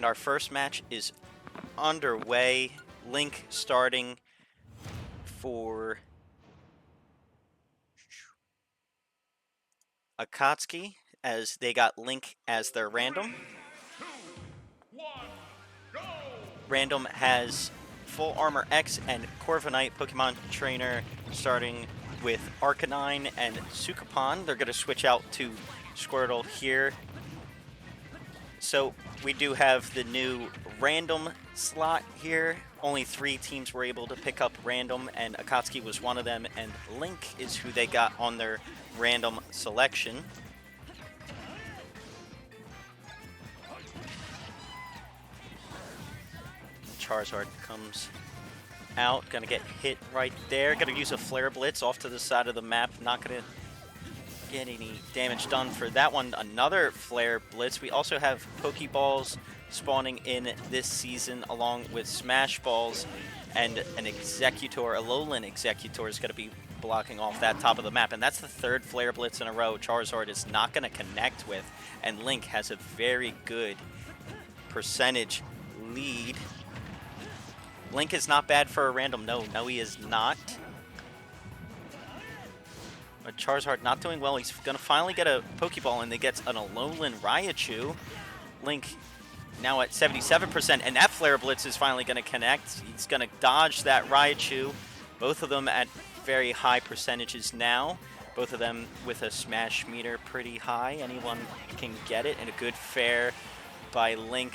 And our first match is underway. Link starting for Akatsuki, as they got Link as their random. Random has Full Armor X and Corviknight Pokemon Trainer starting with Arcanine and Sukapon. They're going to switch out to Squirtle here. So we do have the new random slot here. Only 3 teams were able to pick up random, and Akatsuki was one of them, and Link is who they got on their random selection. Charizard comes out, gonna get hit right there. Gonna use a Flare Blitz off to the side of the map. Not gonna get any damage done for that one. Another Flare Blitz. We also have Pokeballs spawning in this season, along with Smash Balls, and an Executor, a Alolan Executor, is gonna be blocking off that top of the map. And that's the 3rd Flare Blitz in a row Charizard is not gonna connect with, and Link has a very good percentage lead. Link is not bad for a random. No, he is not. But Charizard not doing well. He's going to finally get a Pokeball, and they get an Alolan Raichu. Link now at 77%, and that Flare Blitz is finally going to connect. He's going to dodge that Raichu. Both of them at very high percentages now. Both of them with a Smash meter pretty high. Anyone can get it, and a good fair by Link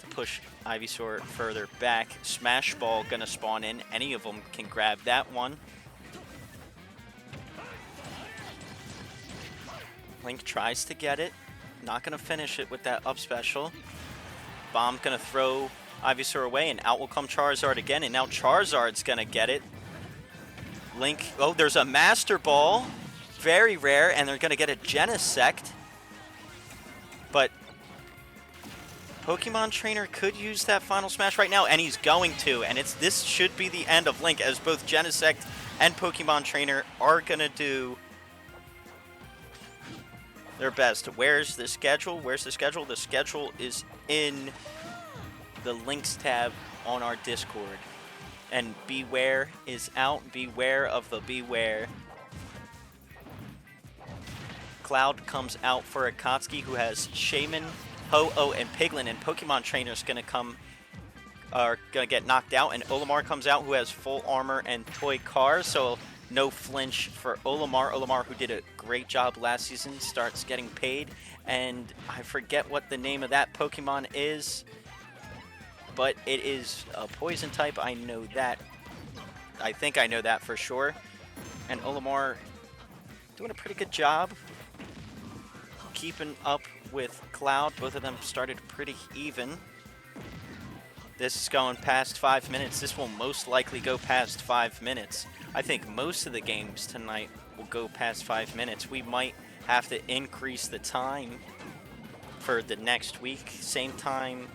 to push Ivysaur further back. Smash Ball gonna spawn in. Any of them can grab that one. Link tries to get it. Not gonna finish it with that up special. Bomb gonna throw Ivysaur away, and out will come Charizard again, and now Charizard's gonna get it. Link, oh, there's a Master Ball. Very rare, and they're gonna get a Genesect. But Pokemon Trainer could use that final smash right now, and he's going to, and this should be the end of Link, as both Genesect and Pokemon Trainer are gonna do their best. Where's the schedule? The schedule is in the links tab on our Discord. And Beware is out. Beware of the Beware. Cloud comes out for Akatsuki, who has Shaman, Ho-Oh, and Piglin, and Pokemon Trainer's gonna get knocked out, and Olimar comes out, who has Full Armor and Toy Car, so no flinch for Olimar. Olimar, who did a great job last season, starts getting paid, and I forget what the name of that Pokemon is, but it is a Poison type. I know that. I think I know that for sure. And Olimar doing a pretty good job keeping up with Cloud. Both of them started pretty even. This is going past 5 minutes. This will most likely go past 5 minutes. I think most of the games tonight will go past 5 minutes. We might have to increase the time for the next week. Same time.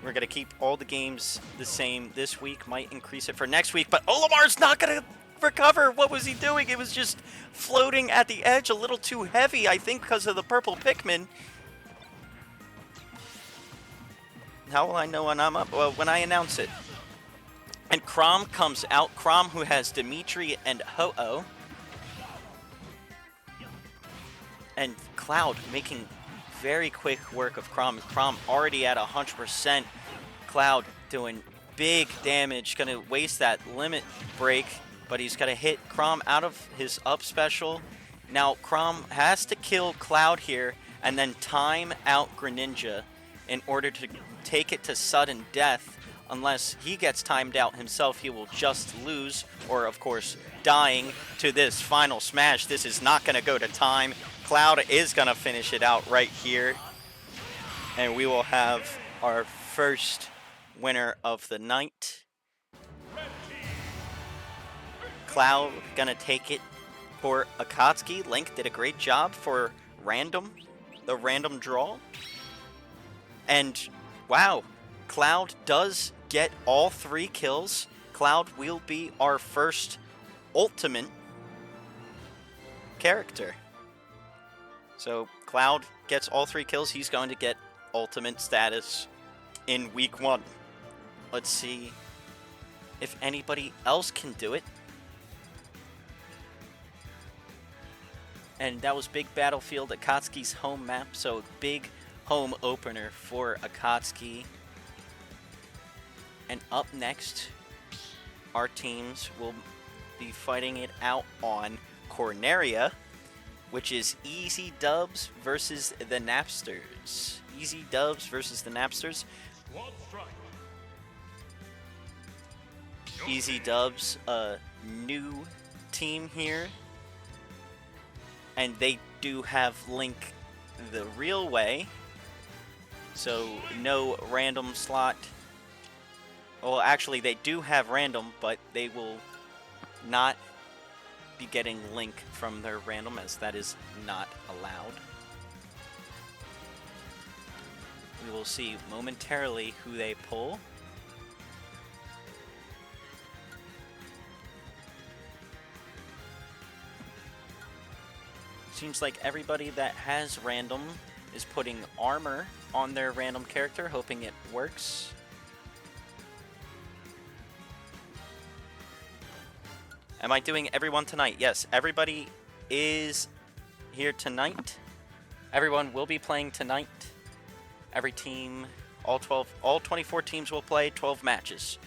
We're going to keep all the games the same this week. Might increase it for next week. But Olimar's not going to recover. What was he doing? It was just floating at the edge a little too heavy, I think, because of the purple Pikmin. How will I know when I'm up? Well, when I announce it. And Chrom comes out. Chrom, who has Dimitri and Ho-Oh. And Cloud making very quick work of Chrom. Chrom already at 100%. Cloud doing big damage. Going to waste that limit break. But he's going to hit Chrom out of his up special. Now, Chrom has to kill Cloud here and then time out Greninja in order to take it to sudden death. Unless he gets timed out himself, he will just lose, or of course, dying to this final smash. This is not going to go to time. Cloud is going to finish it out right here. And we will have our first winner of the night. Cloud going to take it for Akatsuki. Link did a great job for the random draw. And wow, Cloud does get all 3 kills. Cloud will be our first ultimate character. So Cloud gets all 3 kills. He's going to get ultimate status in week 1. Let's see if anybody else can do it. And that was Big Battlefield, Akatsuki's home map, so big home opener for Akatsuki. And up next, our teams will be fighting it out on Corneria, which is Easy Dubs versus the Napsters. Easy Dubs versus the Napsters. Easy Dubs, a new team here. And they do have Link the real way. So no random slot. Well, actually, they do have random, but they will not be getting Link from their random, as that is not allowed. We will see momentarily who they pull. Seems like everybody that has random is putting armor on their random character, hoping it works. Am I doing everyone tonight? Yes, everybody is here tonight. Everyone will be playing tonight. Every team, all 24 teams will play 12 matches.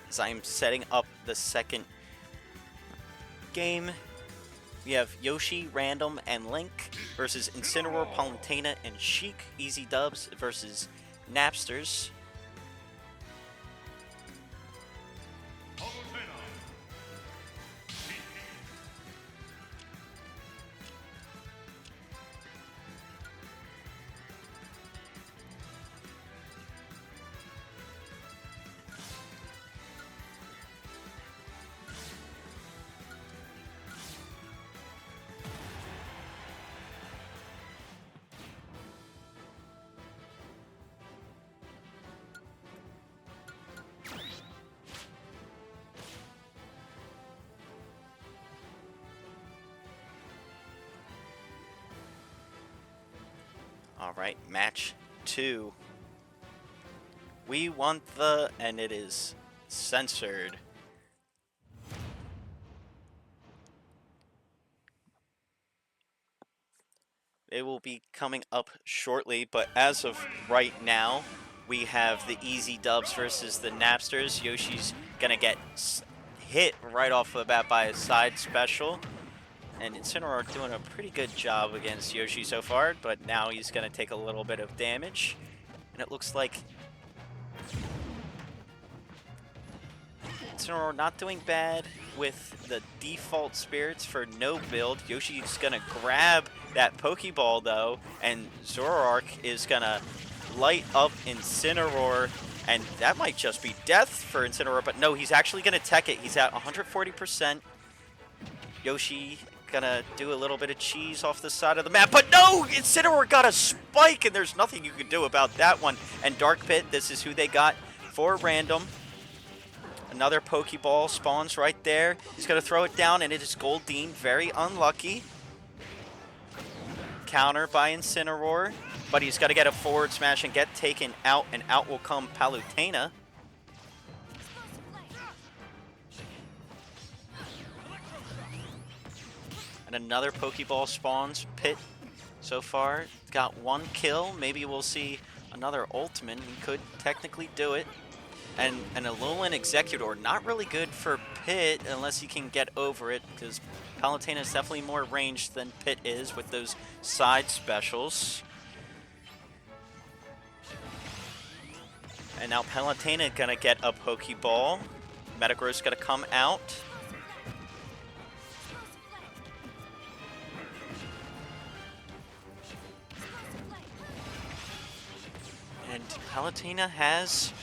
As I'm setting up the second game, we have Yoshi, Random, and Link versus Incineroar, Palutena, and Sheik. Easy Dubs versus Napsters. Alright, match 2. We want the... and it is censored. It will be coming up shortly, but as of right now, we have the Easy Dubs versus the Napsters. Yoshi's gonna get hit right off the bat by a side special. And Incineroar doing a pretty good job against Yoshi so far, but now he's going to take a little bit of damage. And it looks like Incineroar not doing bad with the default spirits for no build. Yoshi's going to grab that Pokeball though, and Zoroark is going to light up Incineroar, and that might just be death for Incineroar, but no, he's actually going to tech it. He's at 140%. Yoshi gonna do a little bit of cheese off the side of the map, but no! Incineroar got a spike, and there's nothing you can do about that one. And Dark Pit, this is who they got for random. Another Pokeball spawns right there. He's gonna throw it down, and it is Goldeen. Very unlucky. Counter by Incineroar, but he's got to get a forward smash and get taken out, and out will come Palutena. And another Pokeball spawns. Pit so far got 1 kill. Maybe we'll see another ultimate. He could technically do it. And an Alolan Executor, not really good for Pit unless he can get over it, because Palutena is definitely more ranged than Pit is with those side specials. And now Palutena gonna get a Pokeball. Metagross gonna come out. And Palutena has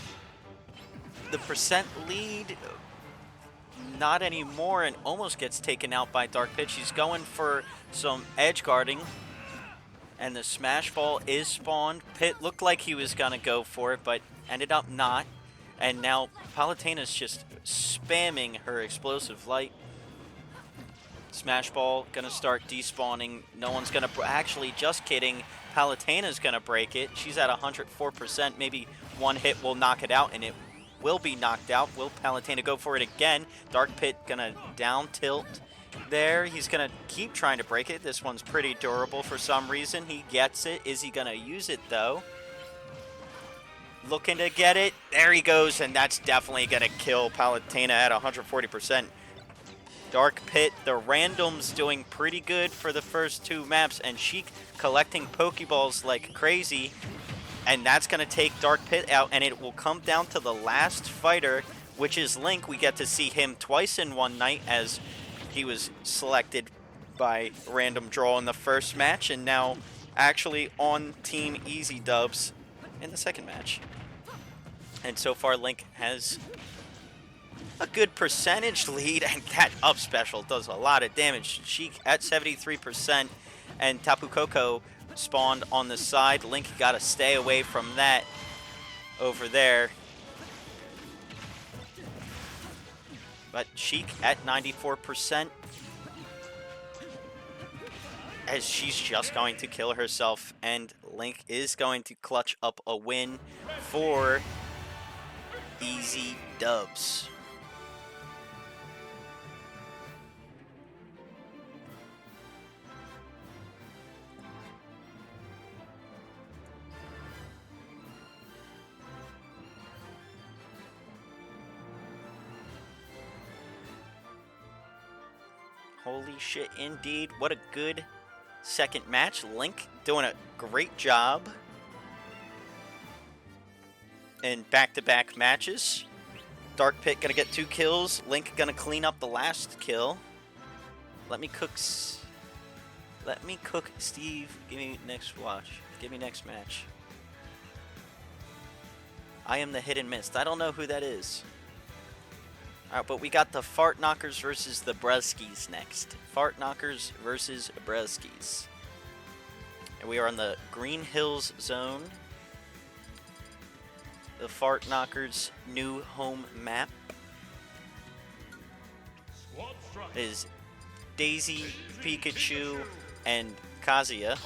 the percent lead, not anymore, and almost gets taken out by Dark Pit. She's going for some edge guarding, and the Smash Ball is spawned. Pit looked like he was gonna go for it, but ended up not. And now Palutena's just spamming her explosive light. Smash Ball gonna start despawning. No one's gonna actually, just kidding. Palutena's gonna break it. She's at 104%. Maybe one hit will knock it out, and it will be knocked out. Will Palutena go for it again? Dark Pit gonna down tilt there. He's gonna keep trying to break it. This one's pretty durable for some reason. He gets it. Is he gonna use it though? Looking to get it. There he goes, and that's definitely gonna kill Palutena at 140%. Dark Pit, the randoms doing pretty good for the first two maps, and Sheik collecting Pokeballs like crazy, and that's going to take Dark Pit out, and it will come down to the last fighter, which is Link. We get to see him twice in one night, as he was selected by random draw in the first match, and now actually on Team Easy Dubs in the second match. And so far, Link has a good percentage lead, and that up special does a lot of damage. Sheik at 73%, and Tapu Koko spawned on the side. Link got to stay away from that over there. But Sheik at 94%, as she's just going to kill herself, and Link is going to clutch up a win for Easy Dubs. Holy shit, indeed. What a good second match. Link doing a great job in back-to-back matches. Dark Pit gonna get 2 kills. Link gonna clean up the last kill. Let me cook, Steve. Give me next watch. Give me next match. I am the Hidden Mist. I don't know who that is. Alright, but we got the Fart Knockers versus the Bruskies next. Fart Knockers versus Bruskies. And we are on the Green Hills zone. The Fart Knockers' new home map is Daisy, Pikachu, and Kazuya.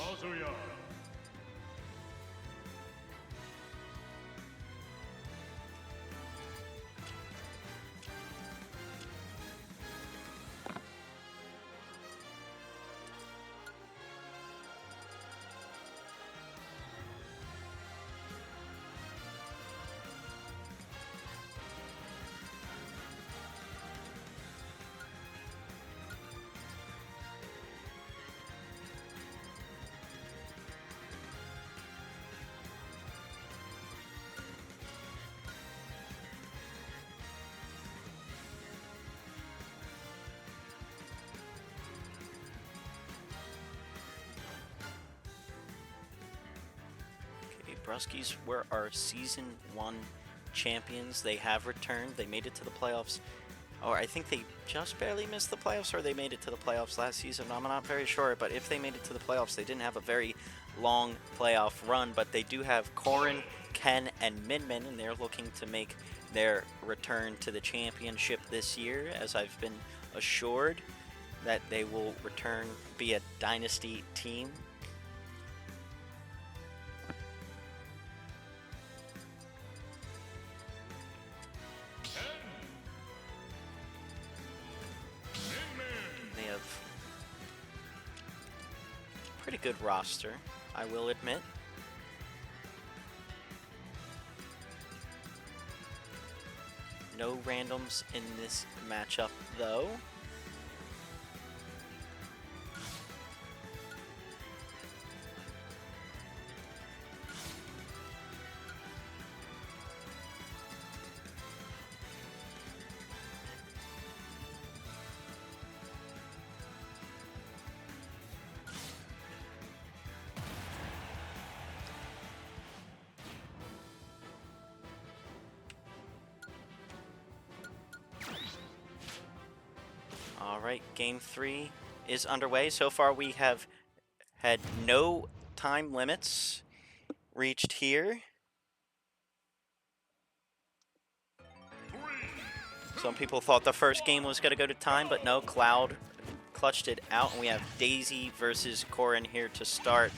Bruskies were our Season 1 champions. They have returned. They made it to the playoffs. Or I think they just barely missed the playoffs, or they made it to the playoffs last season. I'm not very sure, but if they made it to the playoffs, they didn't have a very long playoff run, but they do have Corrin, Ken, and Min-Min, and they're looking to make their return to the championship this year, as I've been assured that they will return, be a dynasty team. Pretty good roster, I will admit. No randoms in this matchup, though. Alright, Game 3 is underway. So far we have had no time limits reached here. Some people thought the first game was going to go to time, but no, Cloud clutched it out, and we have Daisy versus Corrin here to start.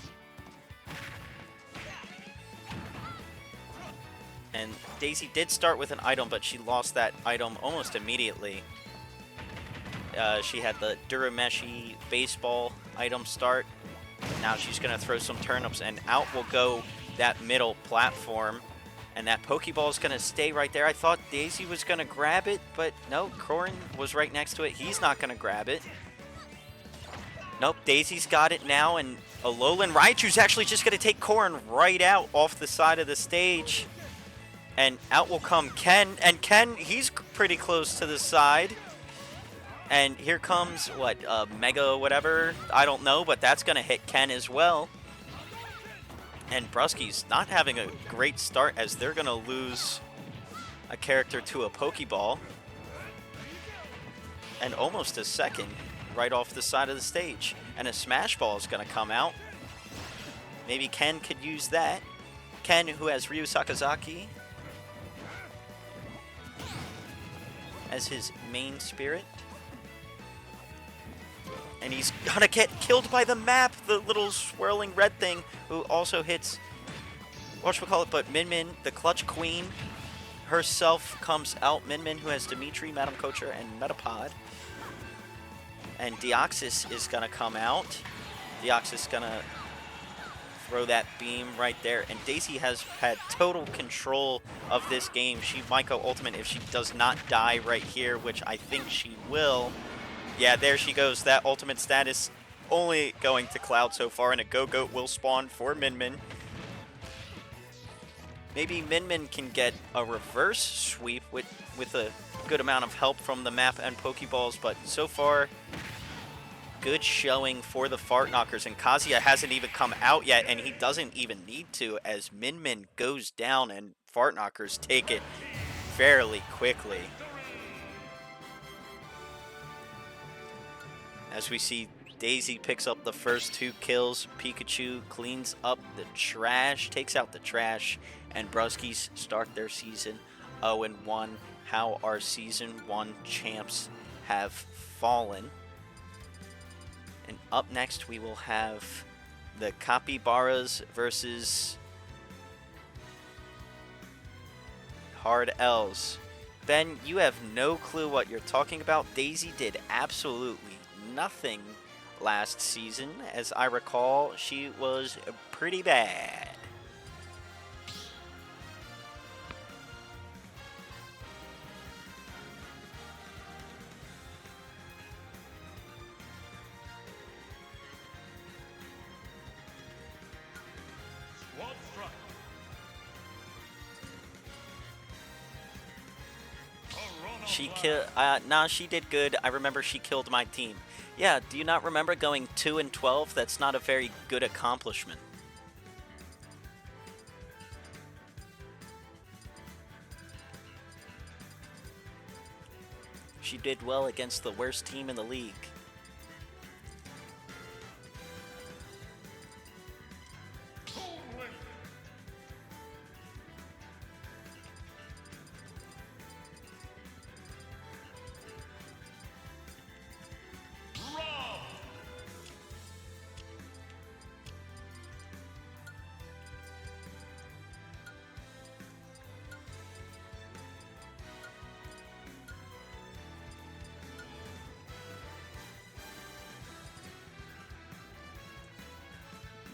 And Daisy did start with an item, but she lost that item almost immediately. She had the Durameshi baseball item start. Now she's going to throw some turnips, and out will go that middle platform. And that Pokeball is going to stay right there. I thought Daisy was going to grab it, but no, Corrin was right next to it. He's not going to grab it. Nope, Daisy's got it now, and Alolan Raichu's actually just going to take Corrin right out off the side of the stage. And out will come Ken, and Ken, he's pretty close to the side. And here comes, what, Mega whatever? I don't know, but that's going to hit Ken as well. And Brusky's not having a great start as they're going to lose a character to a Pokeball. And almost a second right off the side of the stage. And a Smash Ball is going to come out. Maybe Ken could use that. Ken, who has Ryu Sakazaki as his main spirit. And he's gonna get killed by the map, the little swirling red thing, who also hits, whatchamacallit, but Min Min, the Clutch Queen, herself comes out. Min Min, who has Dimitri, Madame Kocher, and Metapod. And Deoxys is gonna come out. Deoxys gonna throw that beam right there. And Daisy has had total control of this game. She might go ultimate if she does not die right here, which I think she will. Yeah, there she goes. That ultimate status only going to Cloud so far, and a Go-Goat will spawn for Min Min. Maybe Min Min can get a reverse sweep with a good amount of help from the map and Pokeballs, but so far, good showing for the Fart Knockers. And Kazuya hasn't even come out yet, and he doesn't even need to, as Min Min goes down and Fart Knockers take it fairly quickly. As we see, Daisy picks up the first 2 kills. Pikachu cleans up the trash, takes out the trash, and Bruskies start their season 0-1. How our Season 1 champs have fallen. And up next, we will have the Capybaras versus Hard L's. Ben, you have no clue what you're talking about. Daisy did absolutely nothing last season. As I recall, she was pretty bad. She killed. Nah, she did good. I remember she killed my team. Yeah, do you not remember going 2-12? That's not a very good accomplishment. She did well against the worst team in the league.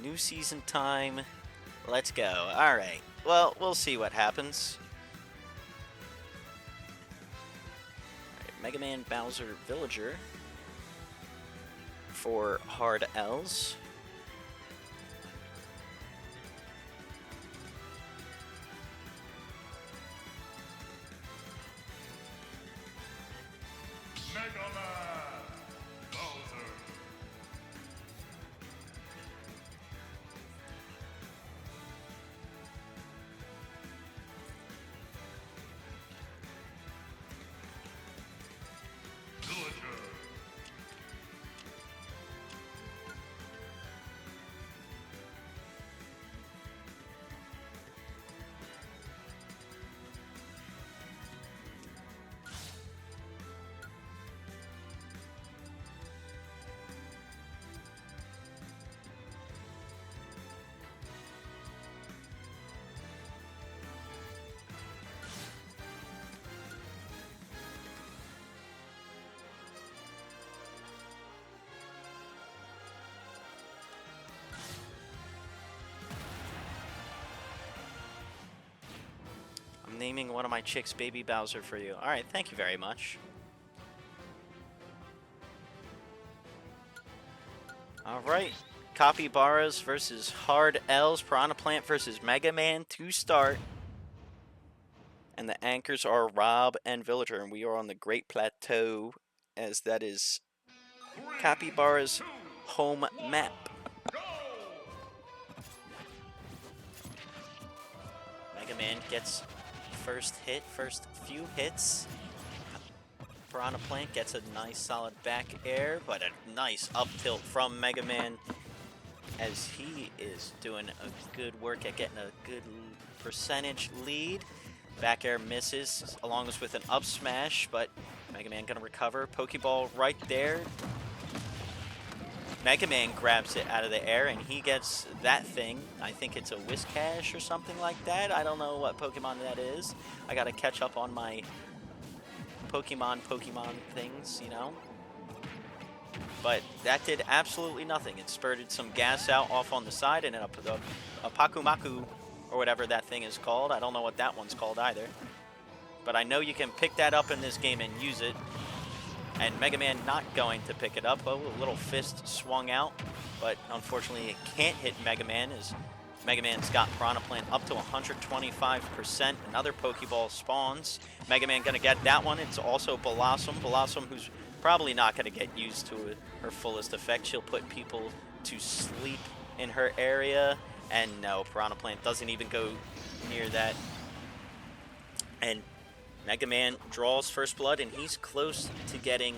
New season time. Let's go. Alright. Well, we'll see what happens. Right, Mega Man Bowser Villager for Hard L's. naming one of my chicks Baby Bowser for you. Alright, thank you very much. Alright, Capybaras versus Hard L's, Piranha Plant versus Mega Man to start. And the anchors are Rob and Villager, and we are on the Great Plateau, as that is Capybara's home map. Mega Man gets first few hits. Piranha Plant gets a nice solid back air, but a nice up tilt from Mega Man, as he is doing a good work at getting a good percentage lead. Back air misses, along with an up smash, but Mega Man gonna recover. Pokeball right there. Mega Man grabs it out of the air, and he gets that thing. I think it's a Whiscash or something like that. I don't know what Pokemon that is. I gotta catch up on my Pokemon things, you know? But that did absolutely nothing. It spurted some gas out off on the side, and a Pakumaku, or whatever that thing is called. I don't know what that one's called either. But I know you can pick that up in this game and use it. And Mega Man not going to pick it up. Oh, a little fist swung out. But unfortunately it can't hit Mega Man, as Mega Man's got Piranha Plant up to 125%. Another Pokeball spawns. Mega Man gonna get that one. It's also Blossom. Blossom, who's probably not gonna get used to her fullest effect. She'll put people to sleep in her area. And no, Piranha Plant doesn't even go near that. And Mega Man draws first blood, and he's close to getting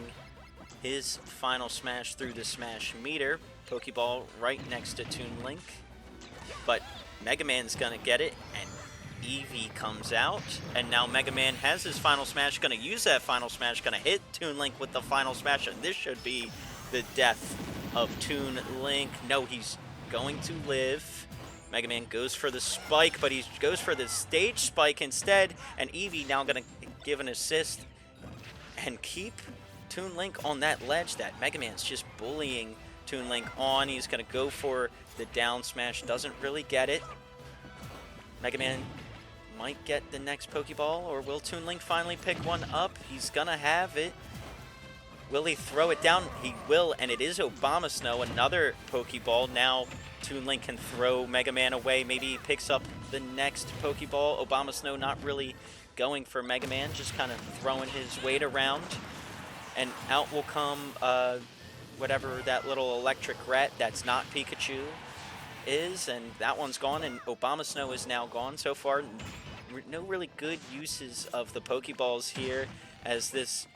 his final smash through the smash meter. Pokeball right next to Toon Link. But Mega Man's gonna get it, and Eevee comes out. And now Mega Man has his final smash, gonna use that final smash, gonna hit Toon Link with the final smash, and this should be the death of Toon Link. No, he's going to live. Mega Man goes for the spike, but he goes for the stage spike instead, and Eevee now going to give an assist and keep Toon Link on that ledge that Mega Man's just bullying Toon Link on. He's going to go for the down smash, doesn't really get it. Mega Man might get the next Pokeball, or will Toon Link finally pick one up? He's going to have it. Will he throw it down? He will, and it is Abomasnow, another Pokeball. Now Toon Link can throw Mega Man away. Maybe he picks up the next Pokeball. Abomasnow not really going for Mega Man, just kind of throwing his weight around. And out will come whatever that little electric rat that's not Pikachu is, and that one's gone, and Abomasnow is now gone. So far, no really good uses of the Pokeballs here, as this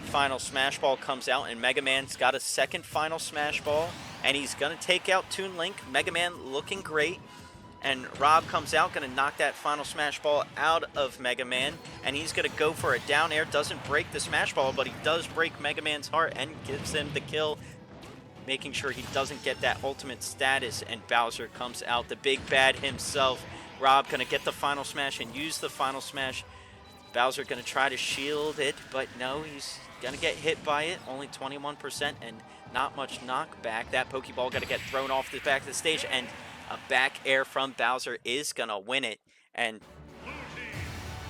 final Smash Ball comes out, and Mega Man's got a second final Smash Ball, and he's going to take out Toon Link. Mega Man looking great, and Rob comes out, going to knock that final Smash Ball out of Mega Man, and he's going to go for a down air. Doesn't break the Smash Ball, but he does break Mega Man's heart and gives him the kill, making sure he doesn't get that ultimate status, and Bowser comes out, the big bad himself. Rob going to get the final smash and use the final smash. Bowser going to try to shield it, but no, he's going to get hit by it. Only 21% and not much knockback. That Pokeball going to get thrown off the back of the stage, and a back air from Bowser is going to win it. And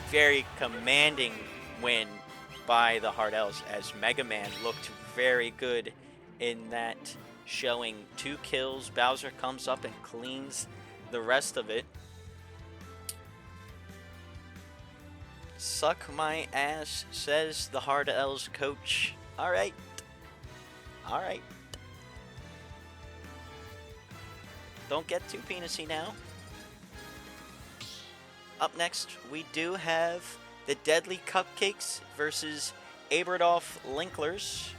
very commanding win by the Hard L's, as Mega Man looked very good in that showing. 2 kills. Bowser comes up and cleans the rest of it. Suck my ass, says the Hard L's coach. Alright. Alright. Don't get too penisy now. Up next, we do have the Deadly Cupcakes versus Aberdolf Linklers.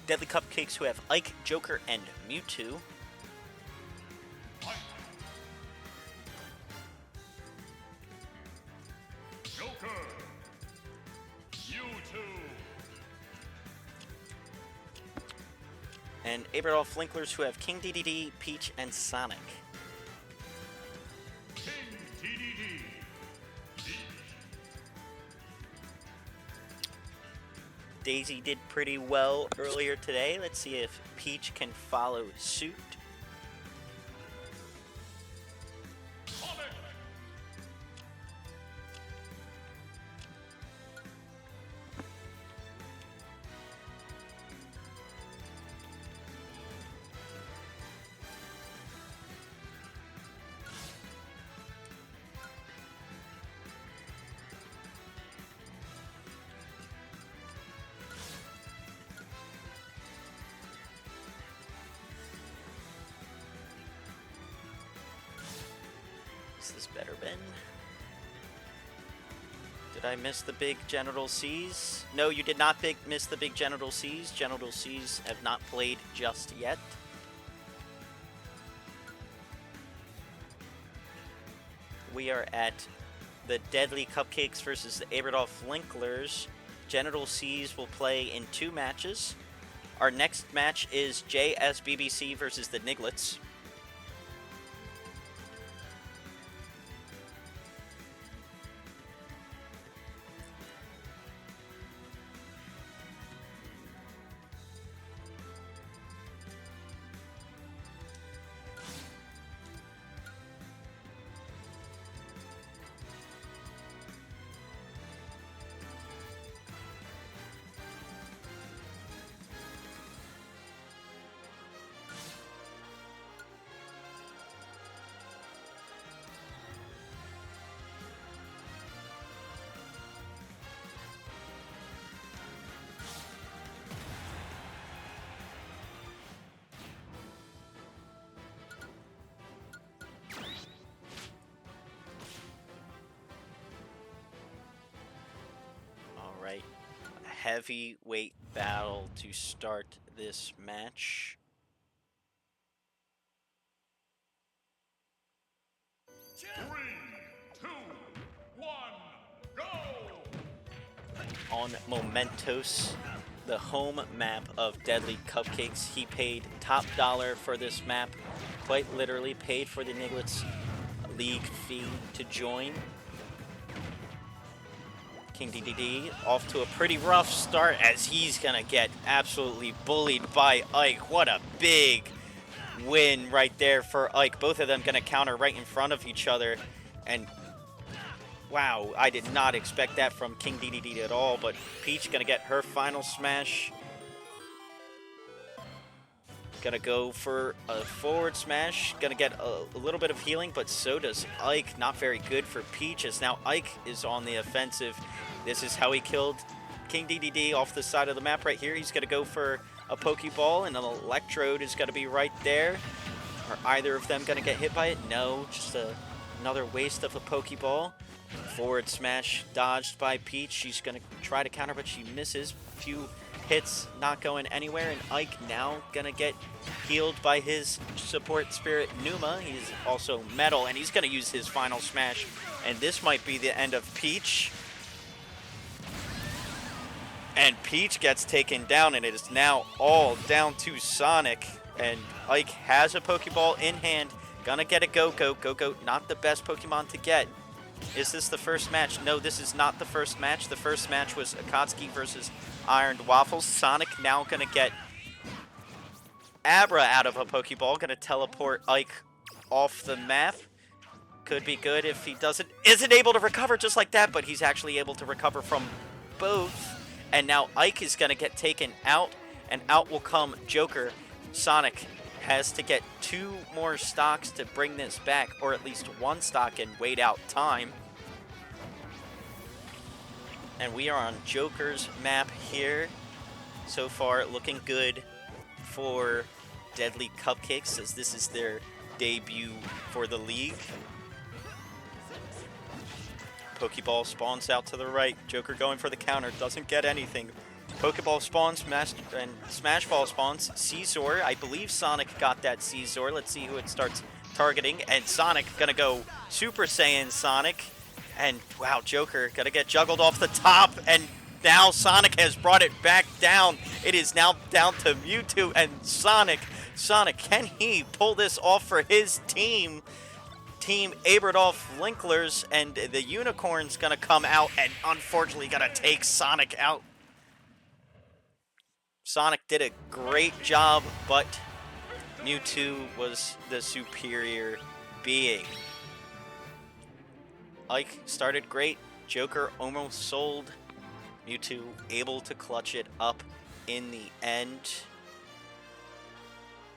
Deadly Cupcakes, who have Ike, Joker, and Mewtwo. Joker, Mewtwo. And Aberdolf Linklers, who have King Dedede, Peach, and Sonic. Daisy did pretty well earlier today. Let's see if Peach can follow suit. Is this better, Ben? Did I miss the big Genital C's? No, you did not miss the big Genital C's. Genital C's have not played just yet. We are at the Deadly Cupcakes versus the Aberdolf Linklers. Genital C's will play in 2 matches. Our next match is JSBBC versus the Niglets. Alright, a heavyweight battle to start this match. Three, two, one, go! On Momentos, the home map of Deadly Cupcakes, he paid top dollar for this map. Quite literally paid for the Niglets league fee to join. King DDD off to a pretty rough start as he's gonna get absolutely bullied by Ike. What a big win right there for Ike. Both of them gonna counter right in front of each other. And wow, I did not expect that from King DDD at all, but Peach gonna get her final smash. Gonna go for a forward smash. Gonna get a little bit of healing, but so does Ike. Not very good for Peach, as now Ike is on the offensive. This is how he killed King DDD off the side of the map right here. He's gonna go for a Pokeball, and an Electrode is gonna be right there. Are either of them gonna get hit by it? No, just another waste of a Pokeball. Forward smash dodged by Peach. She's gonna try to counter, but she misses. Few hits not going anywhere, and Ike now gonna get healed by his support spirit Numa. He's also metal, and he's gonna use his final smash, and this might be the end of Peach. And Peach gets taken down, and it is now all down to Sonic. And Ike has a Pokeball in hand. Gonna get a Go-Go. Go-Go, not the best Pokemon to get. Is this the first match? No, this is not the first match. The first match was Akatsuki versus Ironed Waffles. Sonic now gonna get Abra out of a Pokeball. Gonna teleport Ike off the map. Could be good if he isn't able to recover just like that, but he's actually able to recover from both. And now Ike is gonna get taken out, and out will come Joker. Sonic has to get 2 more stocks to bring this back, or at least 1 stock and wait out time. And we are on Joker's map here. So far, looking good for Deadly Cupcakes, as this is their debut for the league. Pokeball spawns out to the right. Joker going for the counter, doesn't get anything. Pokeball spawns, and Smash Ball spawns. Scizor, I believe Sonic got that Scizor. Let's see who it starts targeting. And Sonic gonna go Super Saiyan Sonic. And wow, Joker gonna get juggled off the top. And now Sonic has brought it back down. It is now down to Mewtwo and Sonic. Sonic, can he pull this off for his team? Team Aberdolf Linklers, and the Unicorn's gonna come out and unfortunately gonna take Sonic out. Sonic did a great job, but Mewtwo was the superior being. Ike started great. Joker almost sold. Mewtwo able to clutch it up in the end.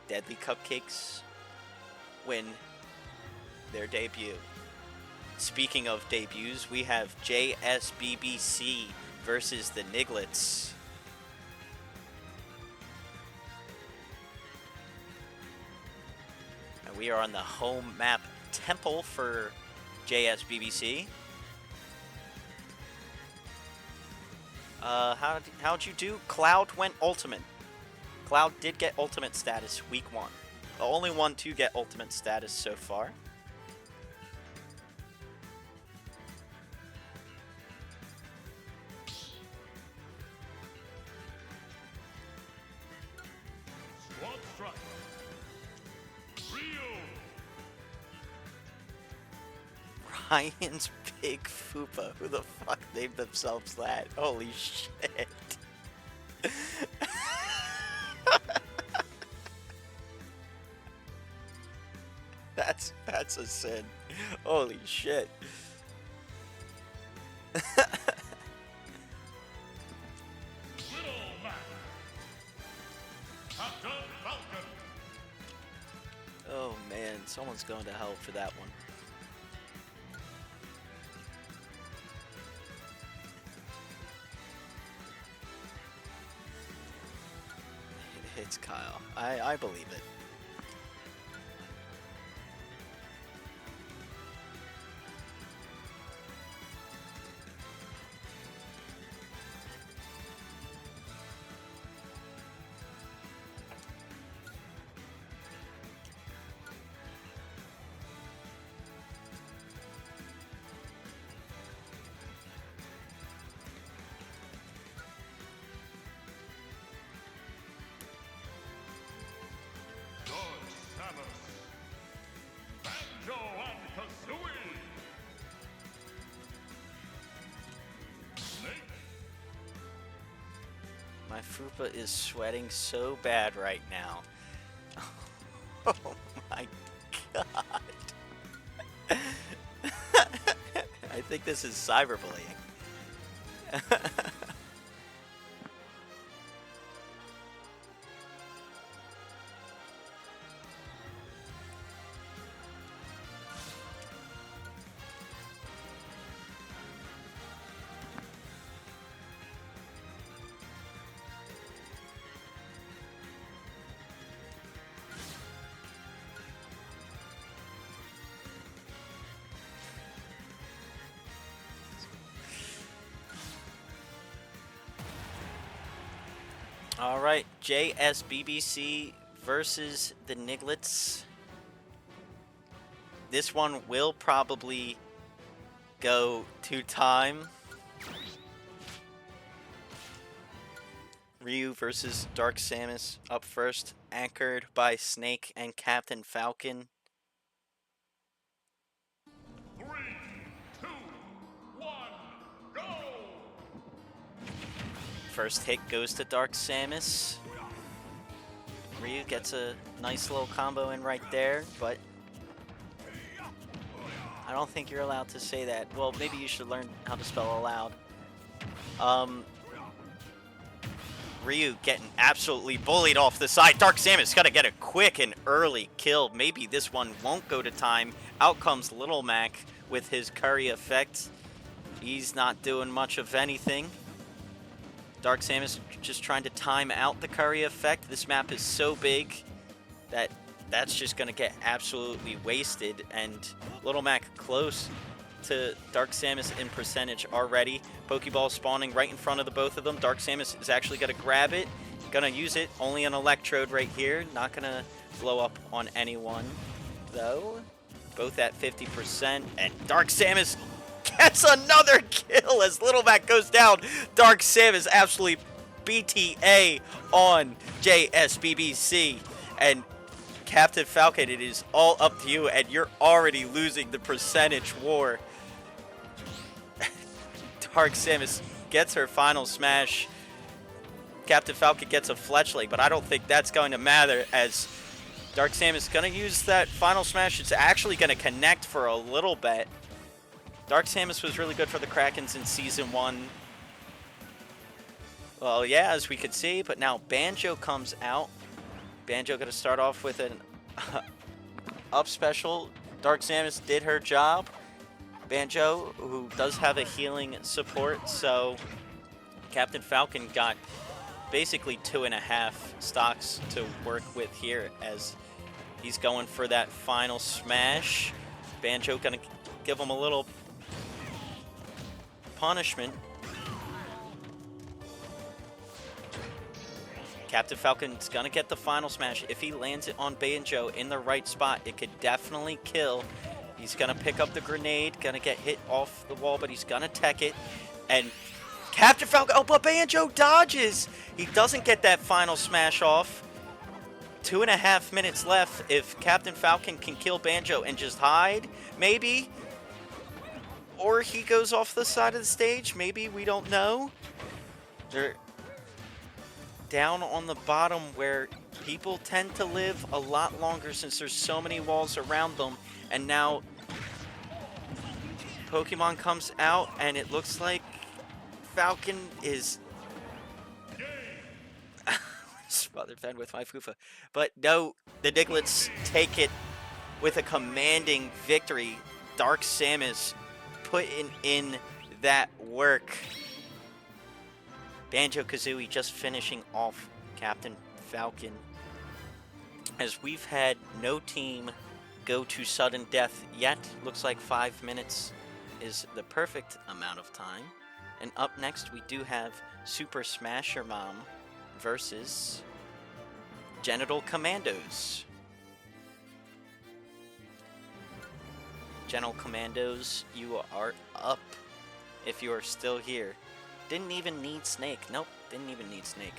Deadly Cupcakes win their debut. Speaking of debuts, we have JSBBC versus the Niglets. And we are on the home map Temple for JSBBC. How'd you do? Cloud went Ultimate. Cloud did get Ultimate status week 1. The only one to get Ultimate status so far. Squad strike. Ryu. Ryan's Big Fupa. Who the fuck named themselves that? Holy shit. That's a sin. Holy shit. Little Mac. Captain Falcon. Oh man, someone's going to hell for that one. It's Kyle. I believe it. George Samus. Banjo and Kazooie. Snake. My Fupa is sweating so bad right now. Oh my god. I think this is cyberbullying. All right, JSBBC versus the Niglets. This one will probably go to time. Ryu versus Dark Samus up first, anchored by Snake and Captain Falcon. 3, 2, 1, go! First hit goes to Dark Samus. Ryu gets a nice little combo in right there, but I don't think you're allowed to say that. Well, maybe you should learn how to spell aloud. Ryu getting absolutely bullied off the side. Dark Samus got to get a quick and early kill. Maybe this one won't go to time. Out comes Little Mac with his curry effect. He's not doing much of anything. Dark Samus just trying to time out the curry effect. This map is so big that that's just going to get absolutely wasted. And Little Mac close to Dark Samus in percentage already. Pokeball spawning right in front of the both of them. Dark Samus is actually going to grab it. Going to use it. Only an Electrode right here. Not going to blow up on anyone, though. Both at 50%. And Dark Samus gets another kill as Little Mac goes down. Dark Samus absolutely BTA on JSBBC. And Captain Falcon, it is all up to you, and you're already losing the percentage war. Dark Samus gets her final smash. Captain Falcon gets a Fletchling, but I don't think that's going to matter as Dark Samus is going to use that final smash. It's actually going to connect for a little bit. Dark Samus was really good for the Krakens in Season 1. Well, yeah, as we could see, but now Banjo comes out. Banjo going to start off with an up special. Dark Samus did her job. Banjo, who does have a healing support, so Captain Falcon got basically 2.5 stocks to work with here as he's going for that final smash. Banjo gonna give him a little punishment. Captain Falcon's gonna get the final smash. If he lands it on Banjo in the right spot, it could definitely kill. He's gonna pick up the grenade, gonna get hit off the wall, but he's gonna tech it. And Captain Falcon, oh, but Banjo dodges. He doesn't get that final smash off. 2.5 minutes left. If Captain Falcon can kill Banjo and just hide, maybe. Or he goes off the side of the stage, maybe, we don't know. They're down on the bottom where people tend to live a lot longer since there's so many walls around them. And now Pokemon comes out and it looks like Falcon is Mother Fen with my Fufa. But no, the Nigglets take it with a commanding victory. Dark Samus putting in that work. Banjo-Kazooie just finishing off Captain Falcon. As we've had no team go to sudden death yet, looks like 5 minutes is the perfect amount of time. And up next, we do have Super Smash Your Mom versus Genital Commandos. Genital Commandos, you are up if you are still here. Didn't even need Snake. Nope, didn't even need Snake.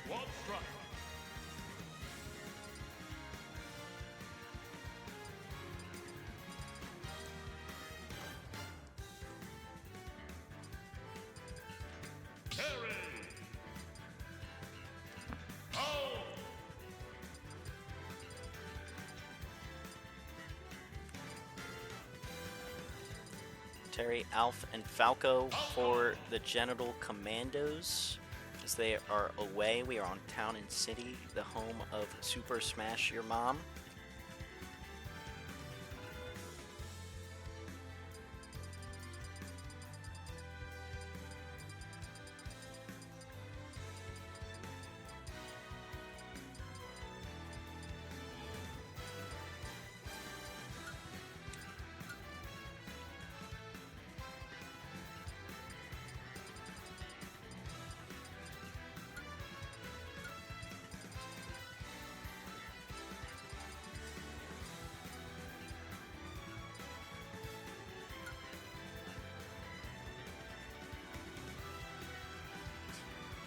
One strike. Terry. Oh. Terry, Alf, and Falco for the Genital Commandos. As they are away, we are on Town and City, the home of Super Smash Your Mom.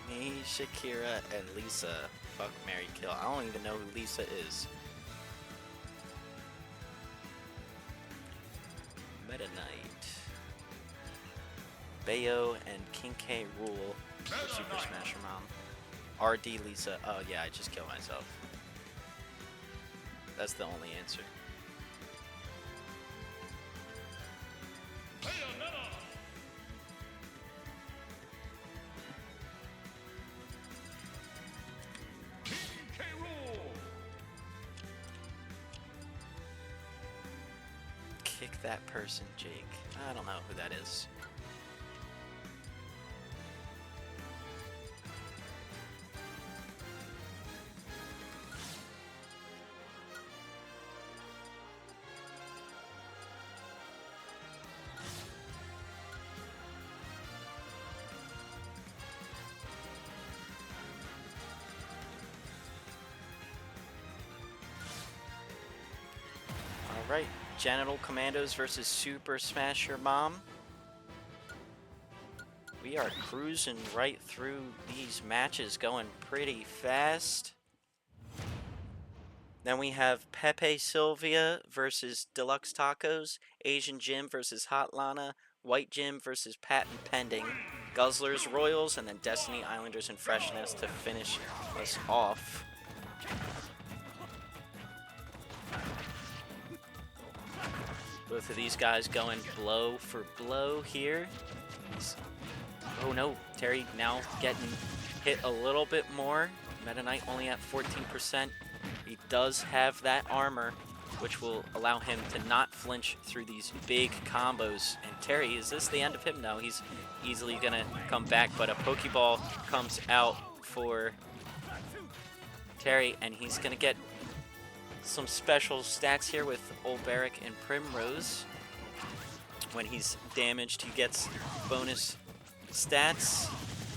Me, Shakira, and Lisa. Fuck, marry, kill. I don't even know who Lisa is. Meta Knight. Bayo and King K rule for Super Smash Your Mom. RD Lisa. Oh yeah, I just killed myself. That's the only answer. Bayonetta. King K. Rool. Kick that person, Jake. I don't know who that is. Alright, Genital Commandos versus Super Smash Your Mom. We are cruising right through these matches, going pretty fast. Then we have Pepe Sylvia versus Deluxe Tacos, Asian Jim versus Hot Lana, White Jim versus Patent Pending, Guzzlers Royals, and then Destiny Islanders and Freshness to finish us off. Both of these guys going blow for blow here. Oh no, Terry now getting hit a little bit more. Meta Knight only at 14%. He does have that armor, which will allow him to not flinch through these big combos. And Terry, is this the end of him? No, he's easily gonna come back, but a Pokeball comes out for Terry, and he's gonna get some special stacks here with Olberic and Primrose. When he's damaged, he gets bonus stats.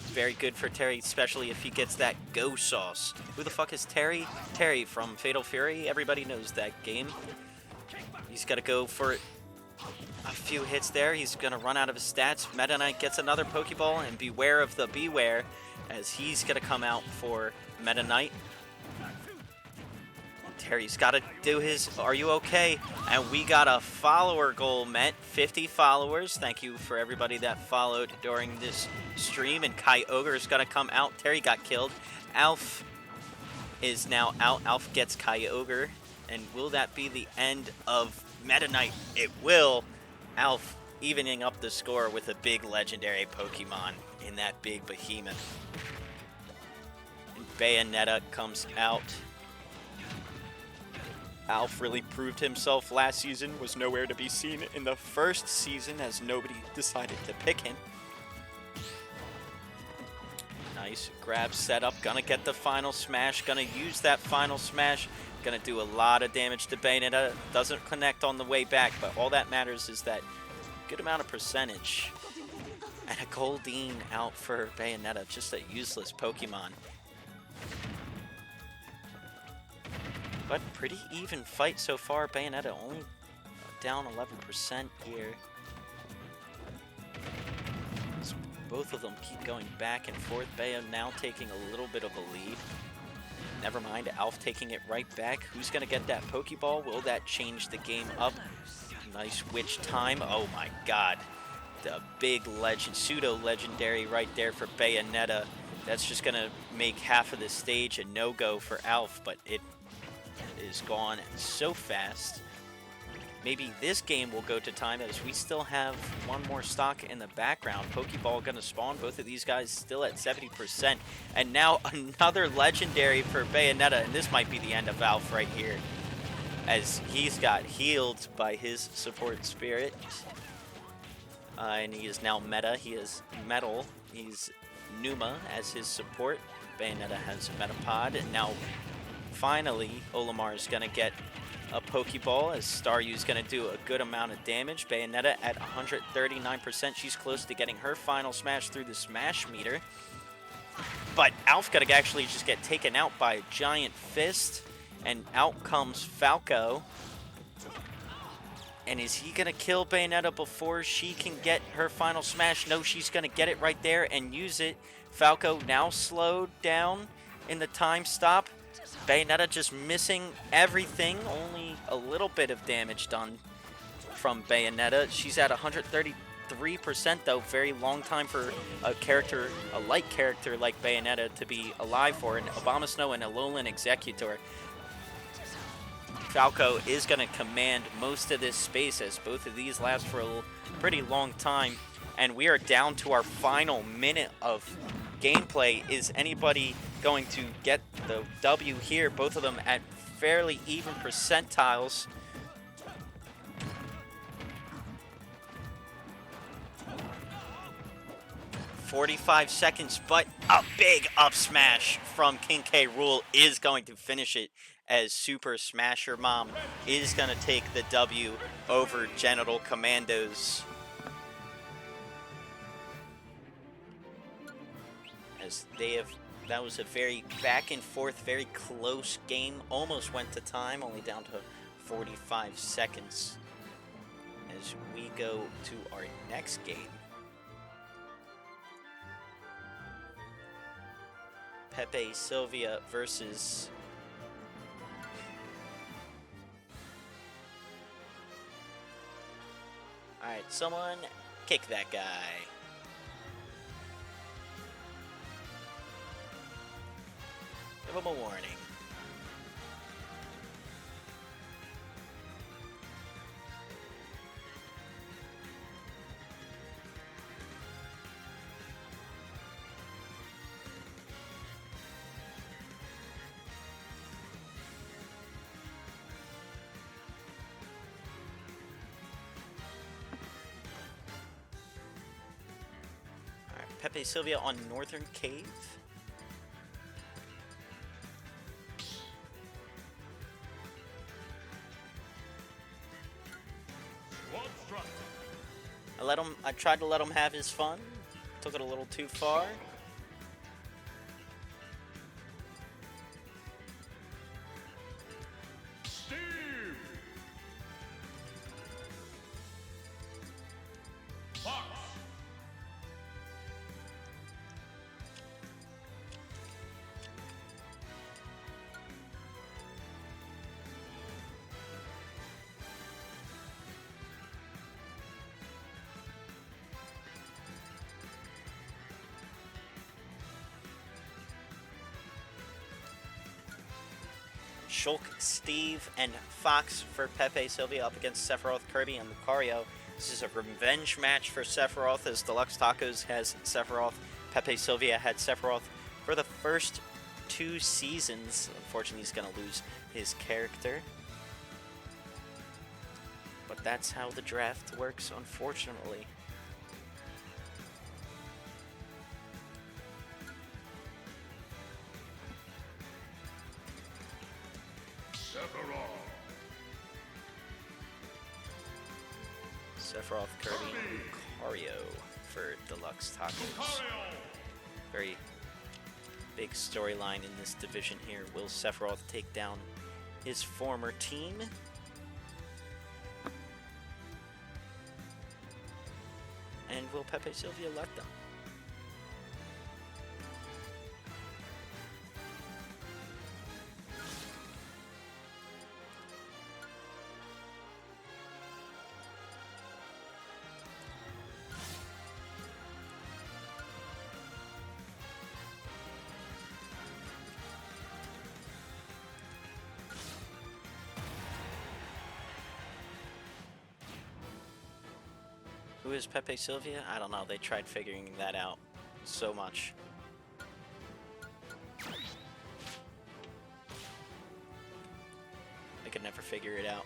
Very good for Terry, especially if he gets that Go Sauce. Who the fuck is Terry? Terry from Fatal Fury. Everybody knows that game. He's got to go for a few hits there. He's going to run out of his stats. Meta Knight gets another Pokeball, and beware of the Beware, as he's going to come out for Meta Knight. Terry's got to do his "Are you okay?" And we got a follower goal met. 50 followers. Thank you for everybody that followed during this stream. And Kyogre is going to come out. Terry got killed. Alf is now out. Alf gets Kyogre. And will that be the end of Meta Knight? It will. Alf evening up the score with a big legendary Pokemon in that big behemoth. And Bayonetta comes out. Alf really proved himself last season, was nowhere to be seen in the first season as nobody decided to pick him. Nice grab setup, gonna get the final smash, gonna use that final smash, gonna do a lot of damage to Bayonetta. Doesn't connect on the way back, but all that matters is that good amount of percentage. And a Goldeen out for Bayonetta, just a useless Pokemon. But pretty even fight so far. Bayonetta only down 11% here. So both of them keep going back and forth. Bayo now taking a little bit of a lead. Never mind, Alf taking it right back. Who's going to get that Pokeball? Will that change the game up? Nice witch time. Oh my god. The big legend, pseudo-legendary right there for Bayonetta. That's just going to make half of the stage a no-go for Alf, but it is gone so fast. Maybe this game will go to time as we still have one more stock in the background. Pokeball gonna spawn. Both of these guys still at 70%. And now another legendary for Bayonetta, and this might be the end of Alf right here, as he's got healed by his support spirit. And he is now meta. He is Metal. He's Numa as his support. Bayonetta has Metapod, and now finally, Olimar is going to get a Pokeball as Staryu's going to do a good amount of damage. Bayonetta at 139%. She's close to getting her final smash through the smash meter. But Alf going to actually just get taken out by a giant fist. And out comes Falco. And is he going to kill Bayonetta before she can get her final smash? No, she's going to get it right there and use it. Falco now slowed down in the time stop. Bayonetta just missing everything. Only a little bit of damage done from Bayonetta. She's at 133% though. Very long time for a character, a light character like Bayonetta to be alive for. And Abomasnow and Alolan Executor. Falco is going to command most of this space as both of these last for a pretty long time. And we are down to our final minute of gameplay. Is anybody going to get the W here? Both of them at fairly even percentiles. .45 seconds, but a big up smash from King K. Rool is going to finish it, as Super Smasher Mom is going to take the W over Genital Commandos. As they have, that was a very back and forth, very close game. Almost went to time, only down to 45 seconds as we go to our next game. Pepe Sylvia versus Alright, someone kick that guy. Give him a warning. Pepe Sylvia on Northern Cave. Squad strike. I tried to let him have his fun. Took it a little too far. Steve. Fox. Shulk, Steve, and Fox for Pepe Sylvia up against Sephiroth, Kirby, and Lucario. This is a revenge match for Sephiroth as Deluxe Tacos has Sephiroth. Pepe Sylvia had Sephiroth for the first 2 seasons. Unfortunately, he's going to lose his character. But that's how the draft works, unfortunately. Sephiroth, Kirby, and Lucario for Deluxe Tacos. Lucario. Very big storyline in this division here. Will Sephiroth take down his former team? And will Pepe Sylvia let them? Who is Pepe Sylvia? I don't know. They tried figuring that out so much. They could never figure it out.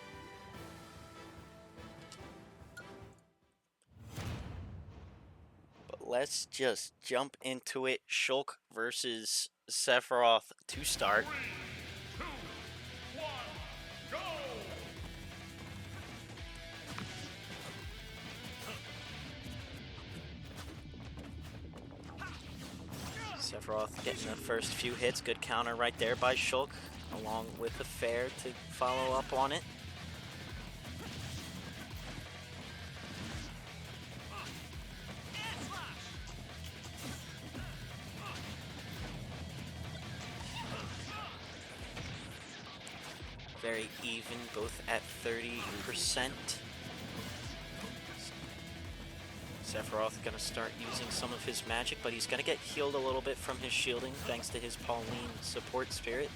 But let's just jump into it. Shulk versus Sephiroth to start. 3, 2, 1, go! Sephiroth getting the first few hits. Good counter right there by Shulk, along with the fair to follow up on it. Very even, both at 30%. Sephiroth gonna start using some of his magic, but he's gonna get healed a little bit from his shielding thanks to his Pauline support spirit.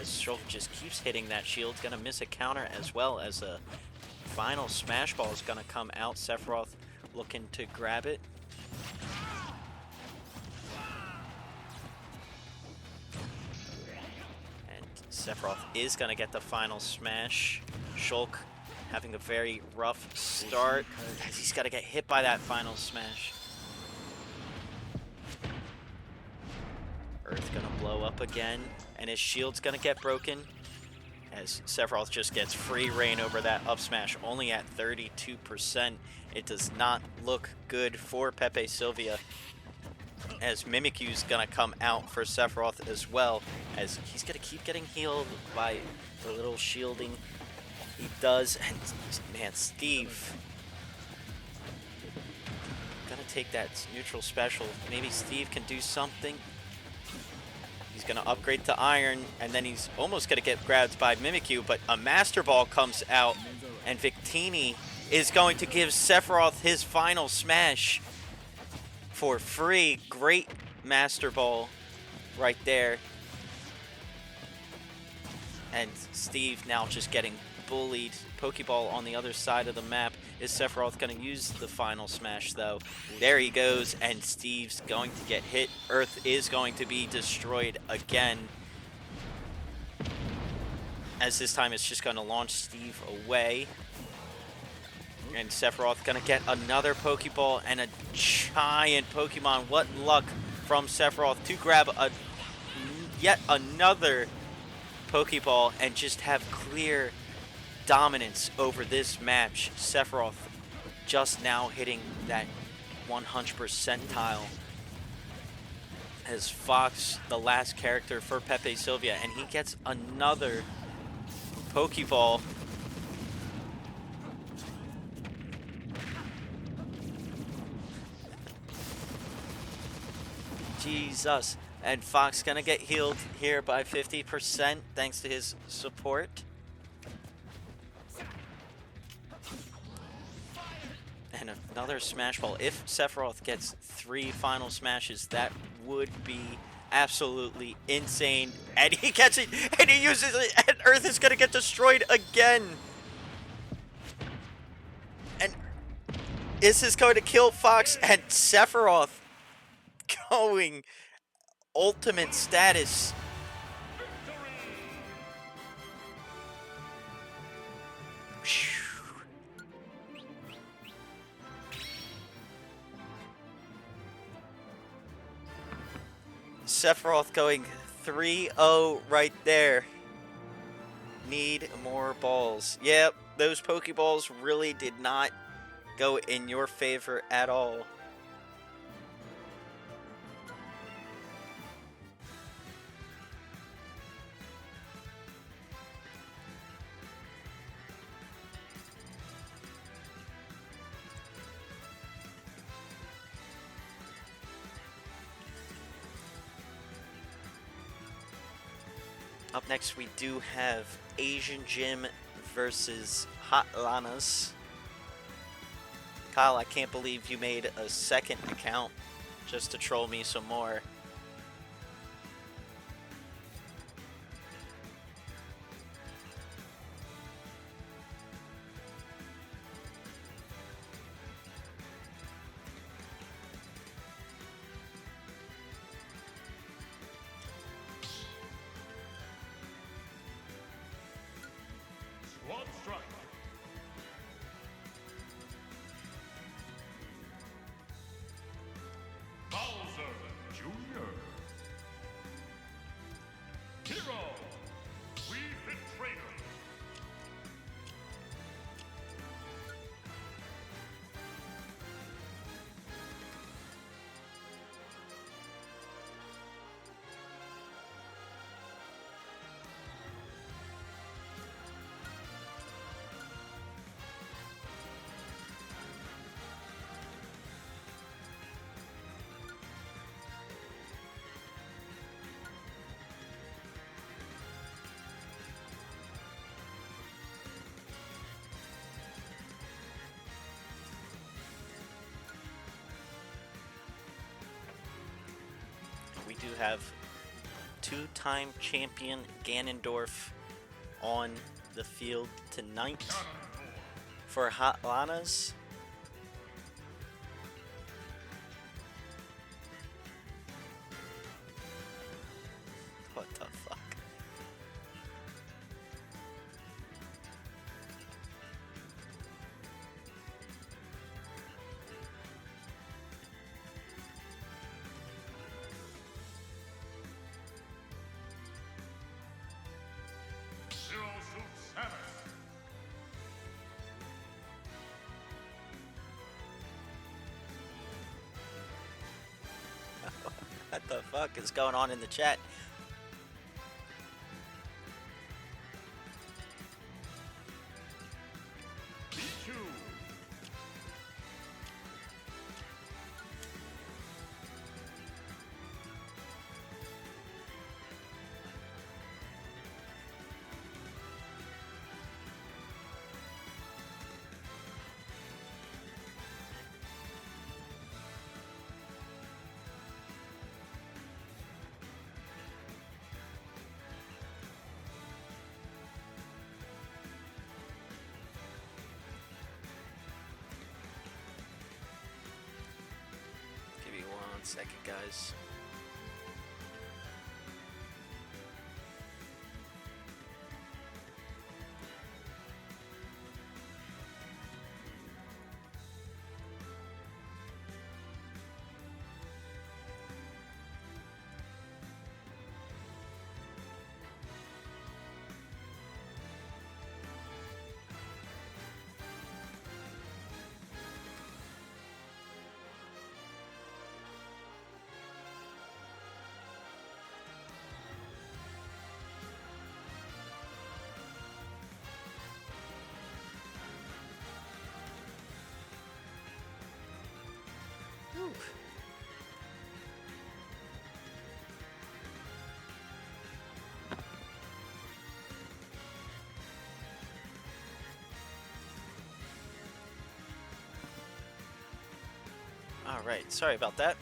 As Shulk just keeps hitting that shield, gonna miss a counter as well as a final smash ball is gonna come out. Sephiroth looking to grab it. And Sephiroth is gonna get the final smash. Shulk having a very rough start as he's got to get hit by that final smash. Earth gonna blow up again, and his shield's gonna get broken as Sephiroth just gets free reign over that up smash, only at 32%. It does not look good for Pepe Sylvia, as Mimikyu's gonna come out for Sephiroth as well, as he's gonna keep getting healed by the little shielding He does, and man, Steve gonna take that neutral special. Maybe Steve can do something. He's gonna upgrade to Iron, and then he's almost gonna get grabbed by Mimikyu, but a Master Ball comes out, and Victini is going to give Sephiroth his final smash for free. Great Master Ball right there. And Steve now just getting bullied. Pokeball on the other side of the map. Is Sephiroth going to use the final smash, though? There he goes, and Steve's going to get hit. Earth is going to be destroyed again. As this time it's just going to launch Steve away. And Sephiroth going to get another Pokeball and a giant Pokemon. What luck from Sephiroth to grab yet another Pokeball and just have clear dominance over this match. Sephiroth just now hitting that 100 percentile as Fox, the last character for Pepe Sylvia, and he gets another Pokeball. Jesus. And Fox gonna get healed here by 50% thanks to his support. And another Smash Ball. If Sephiroth gets 3 final smashes, that would be absolutely insane. And he gets it, and he uses it, and Earth is gonna get destroyed again. And is this going to kill Fox? And Sephiroth going ultimate status. Sephiroth going 3-0 right there. Need more balls. Yep, those Pokeballs really did not go in your favor at all. Up next, we do have Asian Gym versus Hot Lanas. Kyle, I can't believe you made a second account just to troll me some more. Sword Strike. Bowser Jr. Hero. We Betrayer. We do have two-time champion Ganondorf on the field tonight for Hot Lanas. What the fuck? Zero Suit Samus. What the fuck is going on in the chat? second, guys. Whew. All right, sorry about that.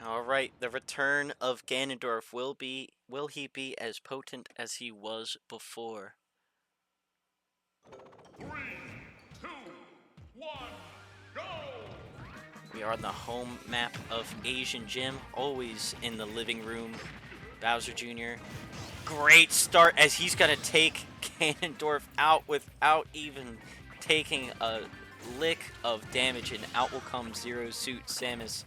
All right, the return of Ganondorf will he be as potent as he was before? 3, 2, 1, go! We are on the home map of Asian Gym, always in the living room. Bowser Jr. Great start as he's gonna take Ganondorf out without even taking a lick of damage, and out will come Zero Suit Samus.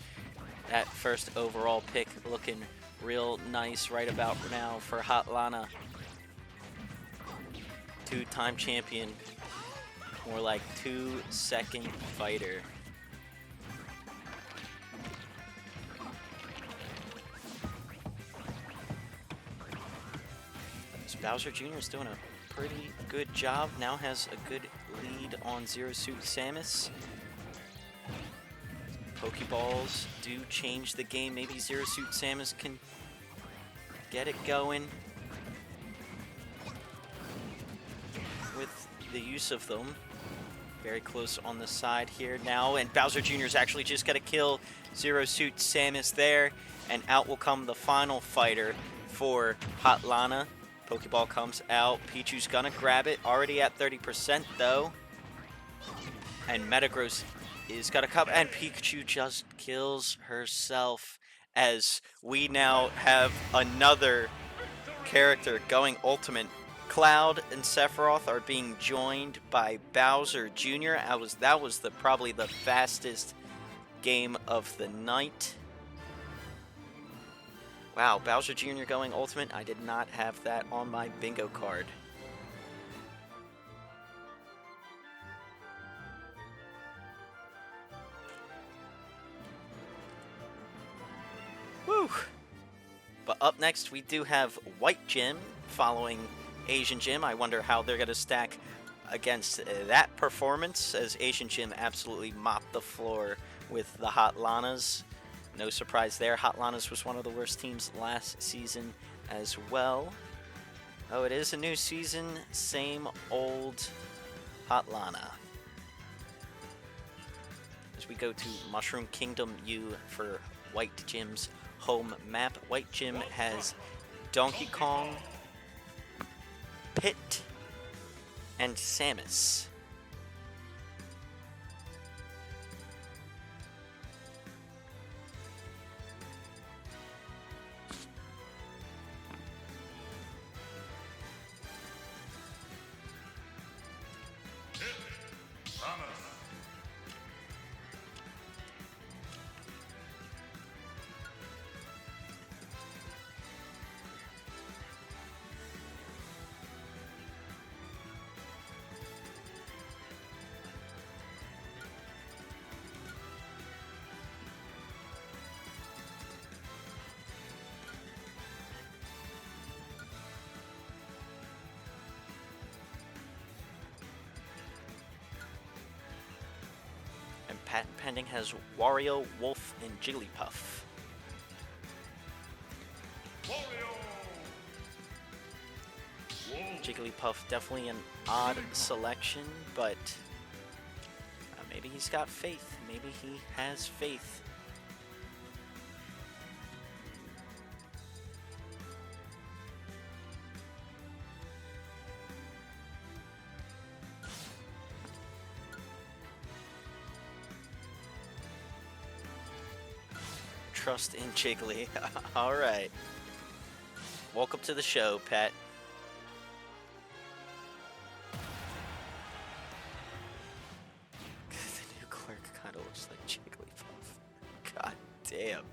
That first overall pick looking real nice right about now for Hot Lana. Two-time champion. More like 2-second fighter. So Bowser Jr. is doing a pretty good job. Now has a good lead on Zero Suit Samus. Pokeballs do change the game. Maybe Zero Suit Samus can get it going with the use of them. Very close on the side here now, and Bowser Jr. is actually just going to kill Zero Suit Samus there, and out will come the final fighter for Hot Lana. Pokeball comes out. Pichu's going to grab it, already at 30% though. And Metagross is gonna come, and Pikachu just kills herself as we now have another character going ultimate. Cloud and Sephiroth are being joined by Bowser Jr. That was probably the fastest game of the night. Wow, Bowser Jr. going ultimate. I did not have that on my bingo card. Woo! But up next, we do have White Gym following Asian Gym. I wonder how they're going to stack against that performance, as Asian Gym absolutely mopped the floor with the Hot Lanas. No surprise there. Hot Lanas was one of the worst teams last season as well. Oh, it is a new season. Same old Hot Lana. As we go to Mushroom Kingdom U for White Gym's home map. White Gym has Donkey Kong, Pit, and Samus. Patent pending has Wario, Wolf, and Jigglypuff. Jigglypuff definitely an odd selection, but Maybe he's got faith. Maybe he has faith. Trust in Jiggly. All right. Welcome to the show, Pat. The new clerk kind of looks like Jigglypuff. God damn.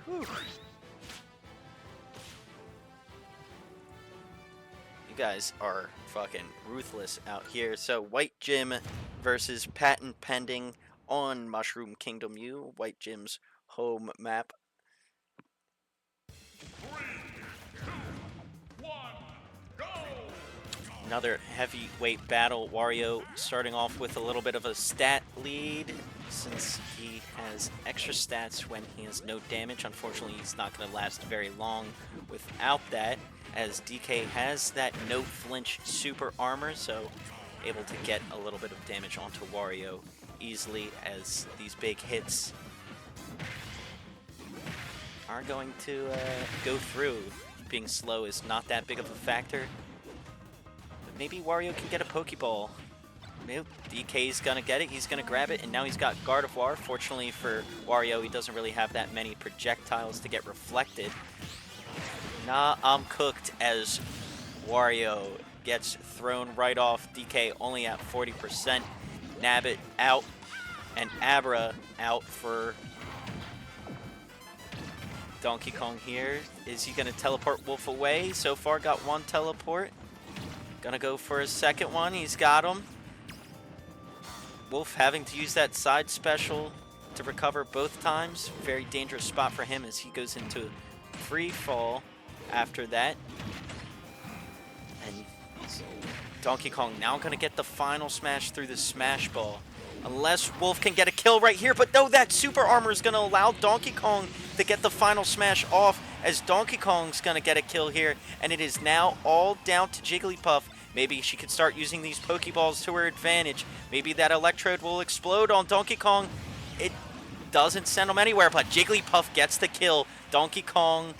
Whew. You guys are fucking ruthless out here. So, White Gym versus Patent Pending on Mushroom Kingdom U, White Gym's home map. 3, 2, 1, go! Another heavyweight battle. Wario starting off with a little bit of a stat lead since he has extra stats when he has no damage. Unfortunately, he's not going to last very long without that, as DK has that no flinch super armor, so able to get a little bit of damage onto Wario easily, as these big hits are going to go through. Being slow is not that big of a factor. But maybe Wario can get a Pokeball. Nope, DK's gonna get it, he's gonna grab it, and now he's got Gardevoir. Fortunately for Wario, he doesn't really have that many projectiles to get reflected. Nah, I'm cooked, as Wario gets thrown right off. DK only at 40%. Nabbit out, and Abra out for Donkey Kong here. Is he going to teleport Wolf away? So far got one teleport. Gonna go for a second one. He's got him. Wolf having to use that side special to recover both times. Very dangerous spot for him as he goes into free fall after that. And Donkey Kong now going to get the final smash through the Smash Ball. Unless Wolf can get a kill right here, but no, that super armor is going to allow Donkey Kong to get the final smash off, as Donkey Kong's going to get a kill here, and it is now all down to Jigglypuff. Maybe she could start using these Pokeballs to her advantage. Maybe that Electrode will explode on Donkey Kong. It doesn't send him anywhere, but Jigglypuff gets the kill. Donkey Kong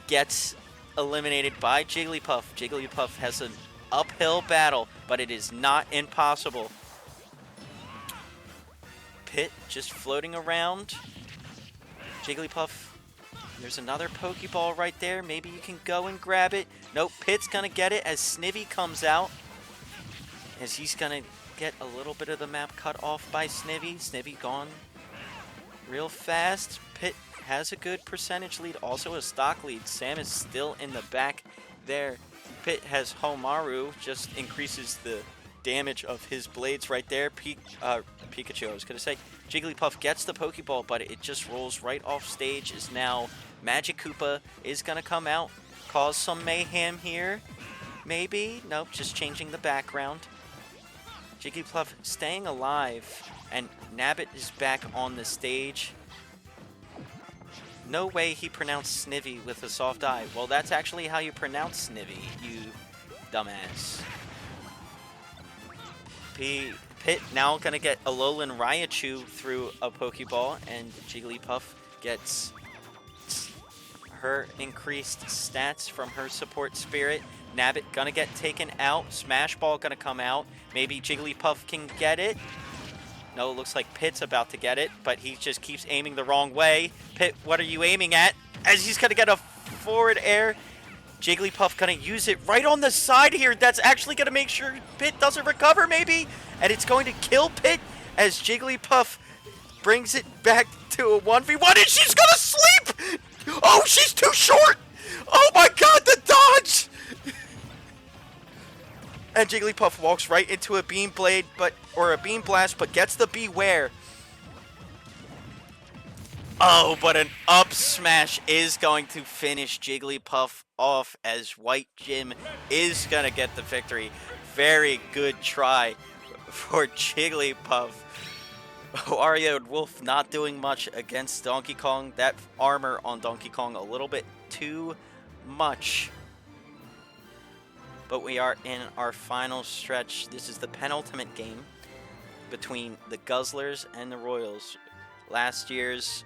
gets eliminated by Jigglypuff. Jigglypuff has an uphill battle, but it is not impossible. Pit just floating around. Jigglypuff, there's another Pokeball right there. Maybe you can go and grab it. Nope, Pit's gonna get it as Snivy comes out, as he's gonna get a little bit of the map cut off by Snivy. Snivy gone real fast. Pit has a good percentage lead, also a stock lead. Sam is still in the back there. Pit has Homaru, just increases the damage of his blades right there. Pikachu, I was going to say. Jigglypuff gets the Pokeball, but it just rolls right off stage, as now Magic Koopa is going to come out, cause some mayhem here. Maybe? Nope, just changing the background. Jigglypuff staying alive, and Nabbit is back on the stage. No way he pronounced Snivy with a soft I. Well, that's actually how you pronounce Snivy, you dumbass. Pit now gonna get Alolan Raichu through a Pokeball, and Jigglypuff gets her increased stats from her support spirit. Nabbit gonna get taken out. Smash Ball gonna come out. Maybe Jigglypuff can get it. No, it looks like Pit's about to get it, but he just keeps aiming the wrong way. Pit, what are you aiming at? As he's gonna get a forward air. Jigglypuff gonna use it right on the side here. That's actually gonna make sure Pit doesn't recover, maybe? And it's going to kill Pit, as Jigglypuff brings it back to a 1v1, and she's gonna sleep! Oh, she's too short! Oh my god, the dodge! And Jigglypuff walks right into a Beam Blade, or a Beam Blast, but gets the Beware. Oh, but an up smash is going to finish Jigglypuff off, as White Gym is going to get the victory. Very good try for Jigglypuff. Wario and Wolf not doing much against Donkey Kong. That armor on Donkey Kong a little bit too much. But we are in our final stretch. This is the penultimate game between the Guzzlers and the Royals. Last year's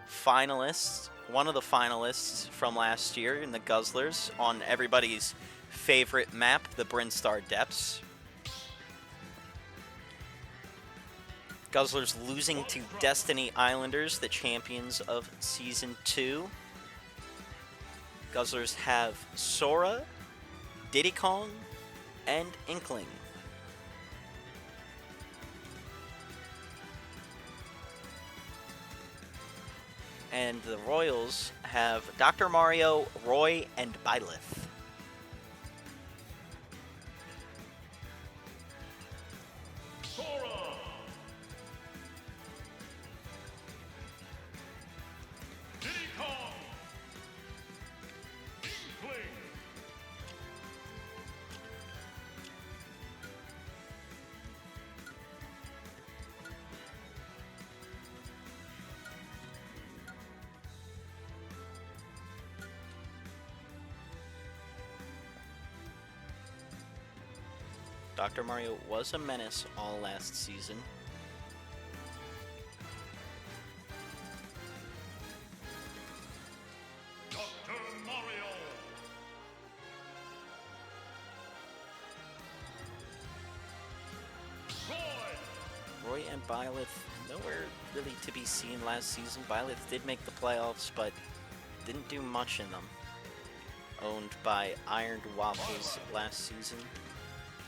finalists, one of the finalists from last year in the Guzzlers on everybody's favorite map, the Brinstar Depths. Guzzlers losing to Destiny Islanders, the champions of Season 2. Guzzlers have Sora, Diddy Kong, and Inkling. And the Royals have Dr. Mario, Roy, and Byleth. Sora. Diddy Kong. Inkling. Dr. Mario was a menace all last season. Dr. Mario. Roy. Roy and Byleth, nowhere really to be seen last season. Byleth did make the playoffs, but didn't do much in them. Owned by Ironed Waffles last season.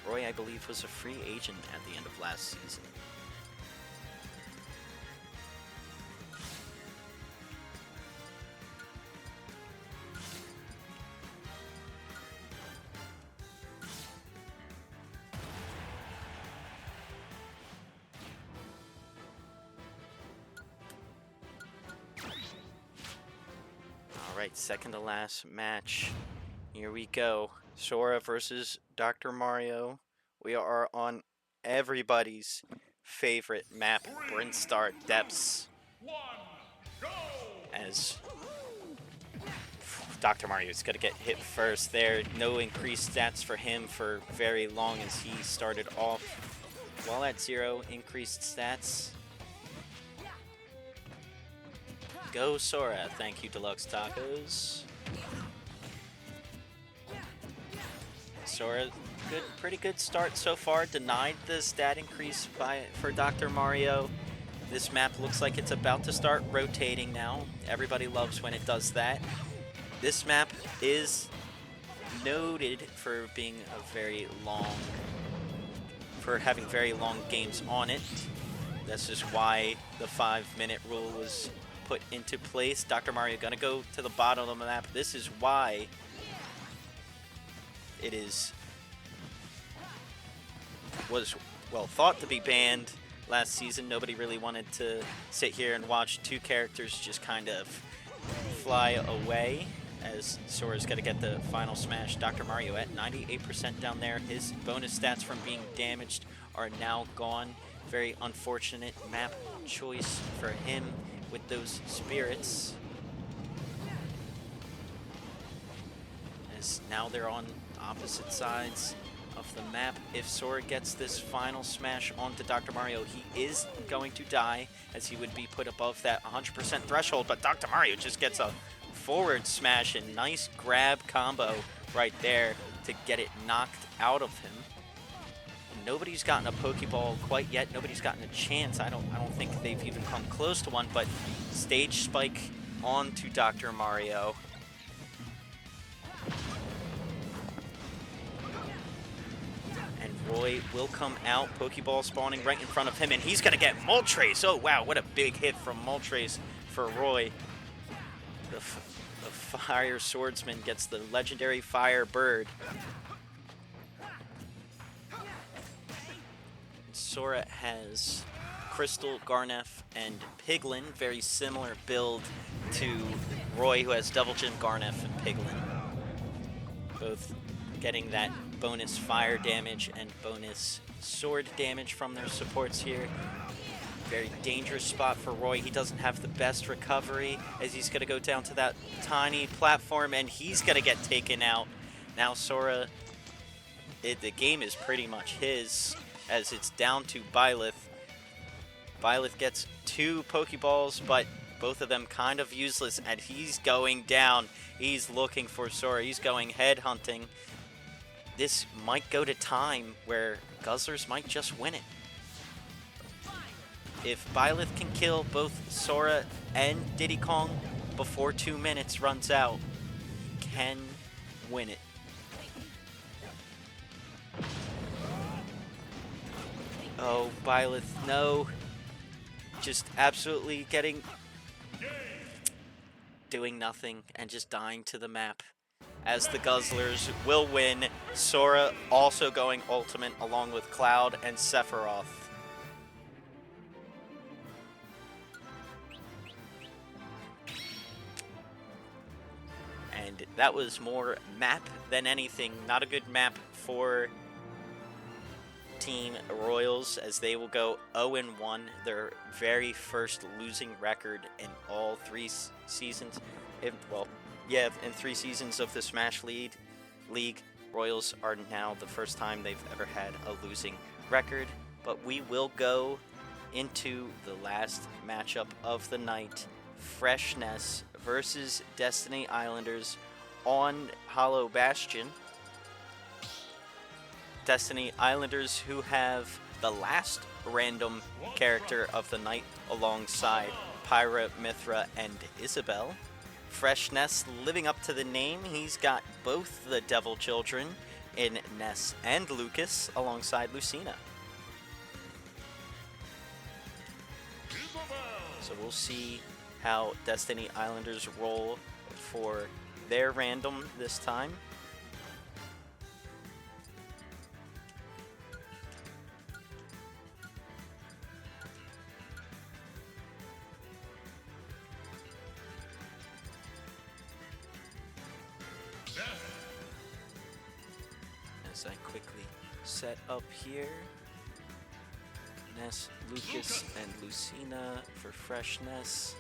Roy, I believe, was a free agent at the end of last season. Alright, second to last match. Here we go. Sora versus Dr. Mario. We are on everybody's favorite map, Brinstar Depths. 1, go. As Dr. Mario is going to get hit first there. No increased stats for him for very long as he started off. While at 0, increased stats. Go Sora. Thank you, Deluxe Tacos. Sora, pretty good start so far. Denied the stat increase for Dr. Mario. This map looks like it's about to start rotating now. Everybody loves when it does that. This map is noted for being for having very long games on it. This is why the 5-minute rule was put into place. Dr. Mario gonna go to the bottom of the map. This is why it was well thought to be banned last season. Nobody really wanted to sit here and watch two characters just kind of fly away, as Sora's going to get the final smash. Dr. Mario at 98% down there. His bonus stats from being damaged are now gone. Very unfortunate map choice for him with those spirits, as now they're on opposite sides of the map. If Sora gets this final smash onto Dr. Mario, he is going to die, as he would be put above that 100% threshold, but Dr. Mario just gets a forward smash and nice grab combo right there to get it knocked out of him. Nobody's gotten a Pokeball quite yet. Nobody's gotten a chance. I don't think they've even come close to one, but stage spike onto Dr. Mario. And Roy will come out. Pokeball spawning right in front of him, and he's going to get Moltres. Oh, wow, what a big hit from Moltres for Roy. The Fire Swordsman gets the legendary Fire Bird. Sora has Crystal, Garnef, and Piglin. Very similar build to Roy, who has Double Gym, Garnef, and Piglin. Both getting that bonus fire damage and bonus sword damage from their supports here. Very dangerous spot for Roy. He doesn't have the best recovery, as he's going to go down to that tiny platform, and he's going to get taken out. Now Sora the game is pretty much his, as it's down to Byleth. Byleth gets 2 Pokeballs, but both of them kind of useless, and he's going down. He's looking for Sora. He's going head hunting. This might go to time where Guzzlers might just win it. If Byleth can kill both Sora and Diddy Kong before 2 minutes runs out, he can win it. Oh, Byleth, no. Just absolutely doing nothing and just dying to the map. As the Guzzlers will win, Sora also going ultimate along with Cloud and Sephiroth. And that was more map than anything. Not a good map for Team Royals, as they will go 0-1, their very first losing record in all 3 seasons. In 3 seasons of the Smash League, Royals are now the first time they've ever had a losing record. But we will go into the last matchup of the night, Freshness versus Destiny Islanders on Hollow Bastion. Destiny Islanders, who have the last random character of the night alongside Pyra, Mythra, and Isabelle. Freshness living up to the name. He's got both the Devil Children in Ness and Lucas alongside Lucina. So we'll see how Destiny Islanders roll for their random this time. As I quickly set up here, Ness, Lucas, and Lucina for Freshness,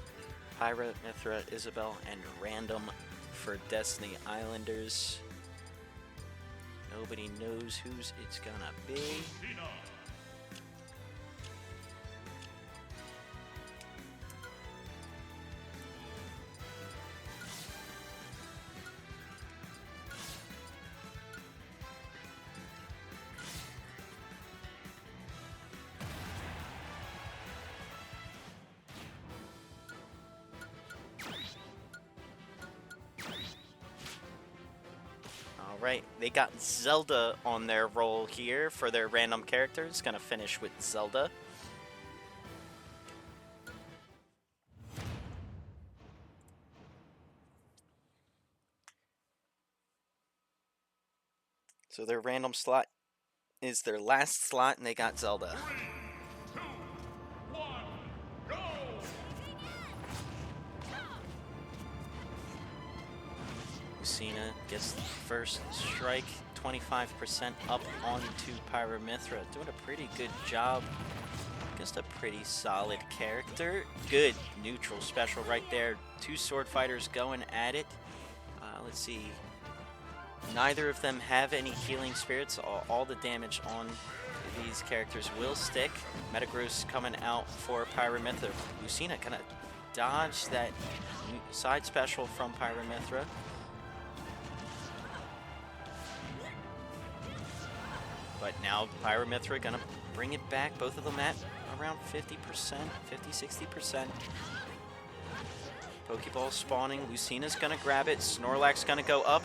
Pyra, Mythra, Isabelle, and Random for Destiny Islanders. Nobody knows whose it's gonna be. Alright, they got Zelda on their roll here for their random characters. Gonna finish with Zelda. So their random slot is their last slot, and they got Zelda. 3, 2, 1, go! Lucina gets the first strike, 25% up onto Pyra Mythra. Doing a pretty good job against a pretty solid character. Good neutral special right there. 2 sword fighters going at it. Let's see. Neither of them have any healing spirits. All the damage on these characters will stick. Metagross coming out for Pyra Mythra. Lucina kind of dodged that side special from Pyra Mythra. But now Pyra Mythra gonna bring it back. Both of them at around 50%, 50-60%. Pokeball spawning. Lucina's gonna grab it. Snorlax gonna go up.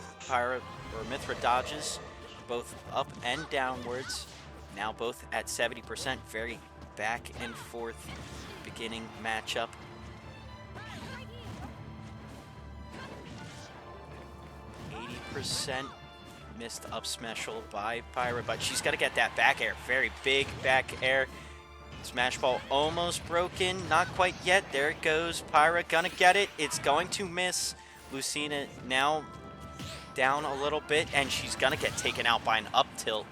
Mythra dodges both up and downwards. Now both at 70%. Very back and forth beginning matchup. %. Missed up special by Pyra, but she's got to get that back air. Very big back air. Smash Ball almost broken. Not quite yet. There it goes. Pyra gonna get it. It's going to miss. Lucina now down a little bit, and she's gonna get taken out by an up tilt.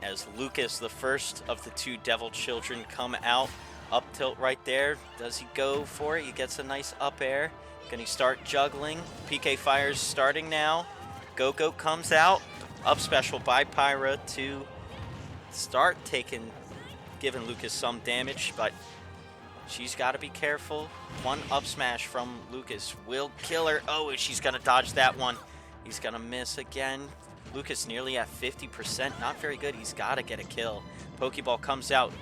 As Lucas, the first of the 2 Devil Children, come out. Up tilt right there. Does he go for it? He gets a nice up air. Can he start juggling? PK Fire's starting now. Go-Go comes out. Up special by Pyra to start giving Lucas some damage, but she's got to be careful. One up smash from Lucas will kill her. Oh, she's going to dodge that one. He's going to miss again. Lucas nearly at 50%. Not very good. He's got to get a kill. Pokeball comes out.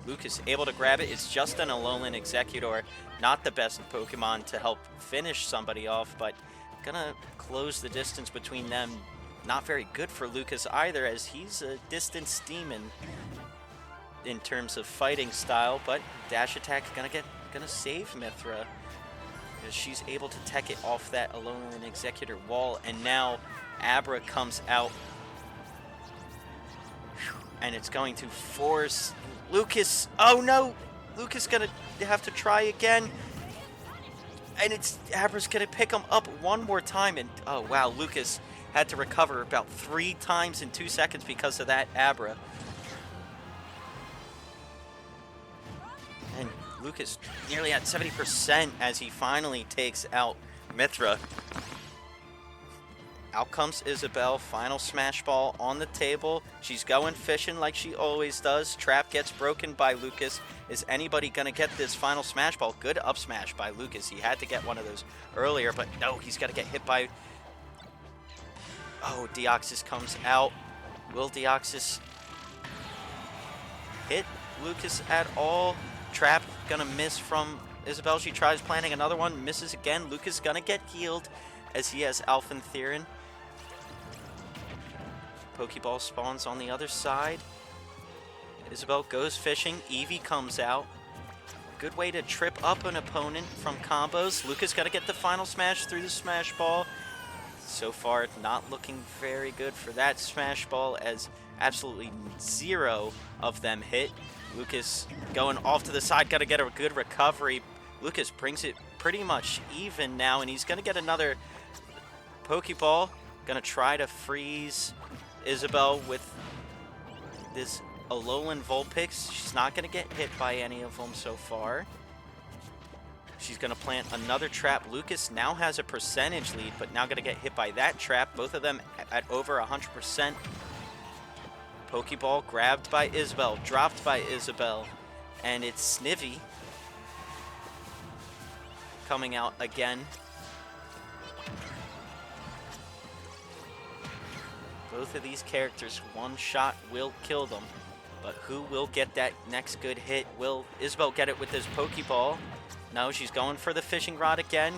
Lucas able to grab it. It's just an Alolan Executor. Not the best Pokemon to help finish somebody off, but gonna close the distance between them. Not very good for Lucas either, as he's a distance demon in terms of fighting style, but dash attack gonna save Mythra, because she's able to tech it off that Alolan Executor wall. And now Abra comes out, and it's going to force Lucas. Oh no! Lucas gonna have to try again. And Abra's gonna pick him up one more time. And oh wow, Lucas had to recover about 3 times in 2 seconds because of that Abra. And Lucas nearly at 70% as he finally takes out Mythra. Out comes Isabelle, final smash ball on the table. She's going fishing like she always does. Trap gets broken by Lucas. Is anybody gonna get this final smash ball? Good up smash by Lucas. He had to get one of those earlier, but no, he's gotta get hit by... Oh, Deoxys comes out. Will Deoxys hit Lucas at all? Trap gonna miss from Isabelle. She tries planting another one, misses again. Lucas gonna get healed as he has Alphan Theron. Pokeball spawns on the other side. Isabelle goes fishing. Eevee comes out. Good way to trip up an opponent from combos. Lucas got to get the final smash through the smash ball. So far, not looking very good for that smash ball, as absolutely 0 of them hit. Lucas going off to the side, got to get a good recovery. Lucas brings it pretty much even now, and he's going to get another Pokeball. Going to try to freeze Isabelle with this Alolan Vulpix. She's not going to get hit by any of them so far. She's going to plant another trap. Lucas now has a percentage lead, but now going to get hit by that trap. Both of them at over 100%. Pokeball grabbed by Isabelle, dropped by Isabelle, and it's Snivy coming out again. Both of these characters, one shot will kill them. But who will get that next good hit? Will Isabelle get it with this Pokeball? No, she's going for the fishing rod again.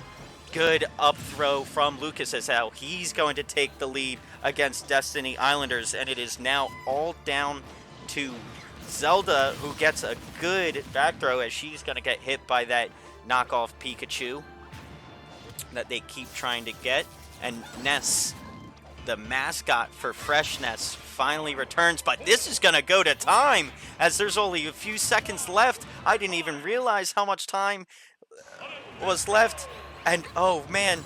Good up throw from Lucas as how he's going to take the lead against Destiny Islanders. And it is now all down to Zelda, who gets a good back throw as she's going to get hit by that knockoff Pikachu that they keep trying to get. And Ness, the mascot for Freshness, finally returns, but this is going to go to time as there's only a few seconds left. I didn't even realize how much time was left. And oh man,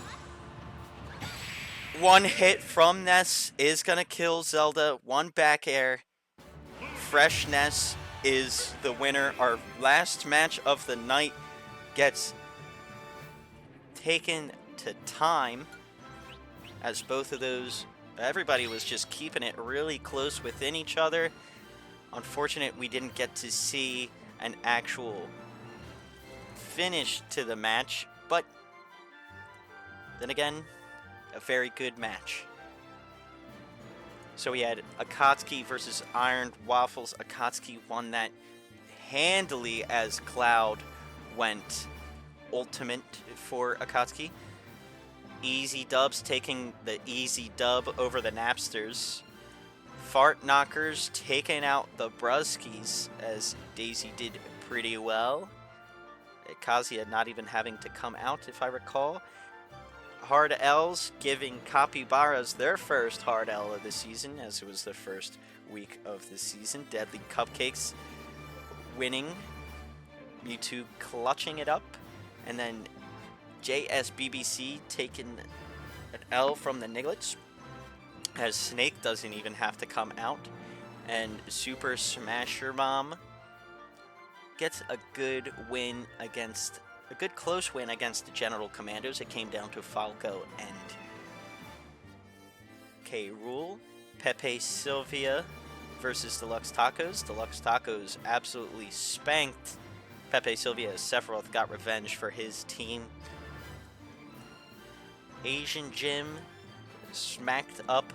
one hit from Ness is going to kill Zelda. One back air. Freshness is the winner. Our last match of the night gets taken to time, as both of those, everybody was just keeping it really close within each other. Unfortunate we didn't get to see an actual finish to the match, but then again, a very good match. So we had Akatsuki versus Iron Waffles. Akatsuki won that handily as Cloud went ultimate for Akatsuki. Easy Dubs taking the easy dub over the Napsters. Fart Knockers taking out the Bruskis, as Daisy did pretty well. Kazuya not even having to come out, if I recall. Hard L's giving Capybaras their first Hard L of the season, as it was the first week of the season. Deadly Cupcakes winning. Mewtwo clutching it up. And then JSBBC taking an L from the Niglets, as Snake doesn't even have to come out. And Super Smasher Mom gets a good win against, a good close win against the General Commandos. It came down to Falco and K. Rool. Pepe Sylvia versus Deluxe Tacos. Deluxe Tacos absolutely spanked Pepe Sylvia as Sephiroth got revenge for his team. Asian Jim smacked up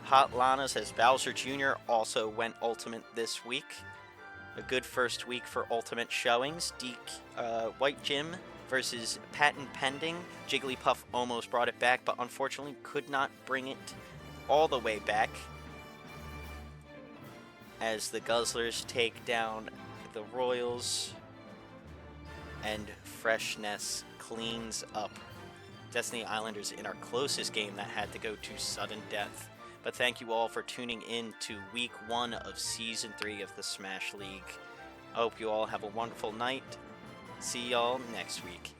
Hot Lanas as Bowser Jr. also went Ultimate this week. A good first week for Ultimate showings. White Jim versus Patent Pending. Jigglypuff almost brought it back, but unfortunately could not bring it all the way back, as the Guzzlers take down the Royals and Freshness cleans up Destiny Islanders in our closest game that had to go to sudden death. But thank you all for tuning in to week 1 of season 3 of the Smash League. I hope you all have a wonderful night. See y'all next week.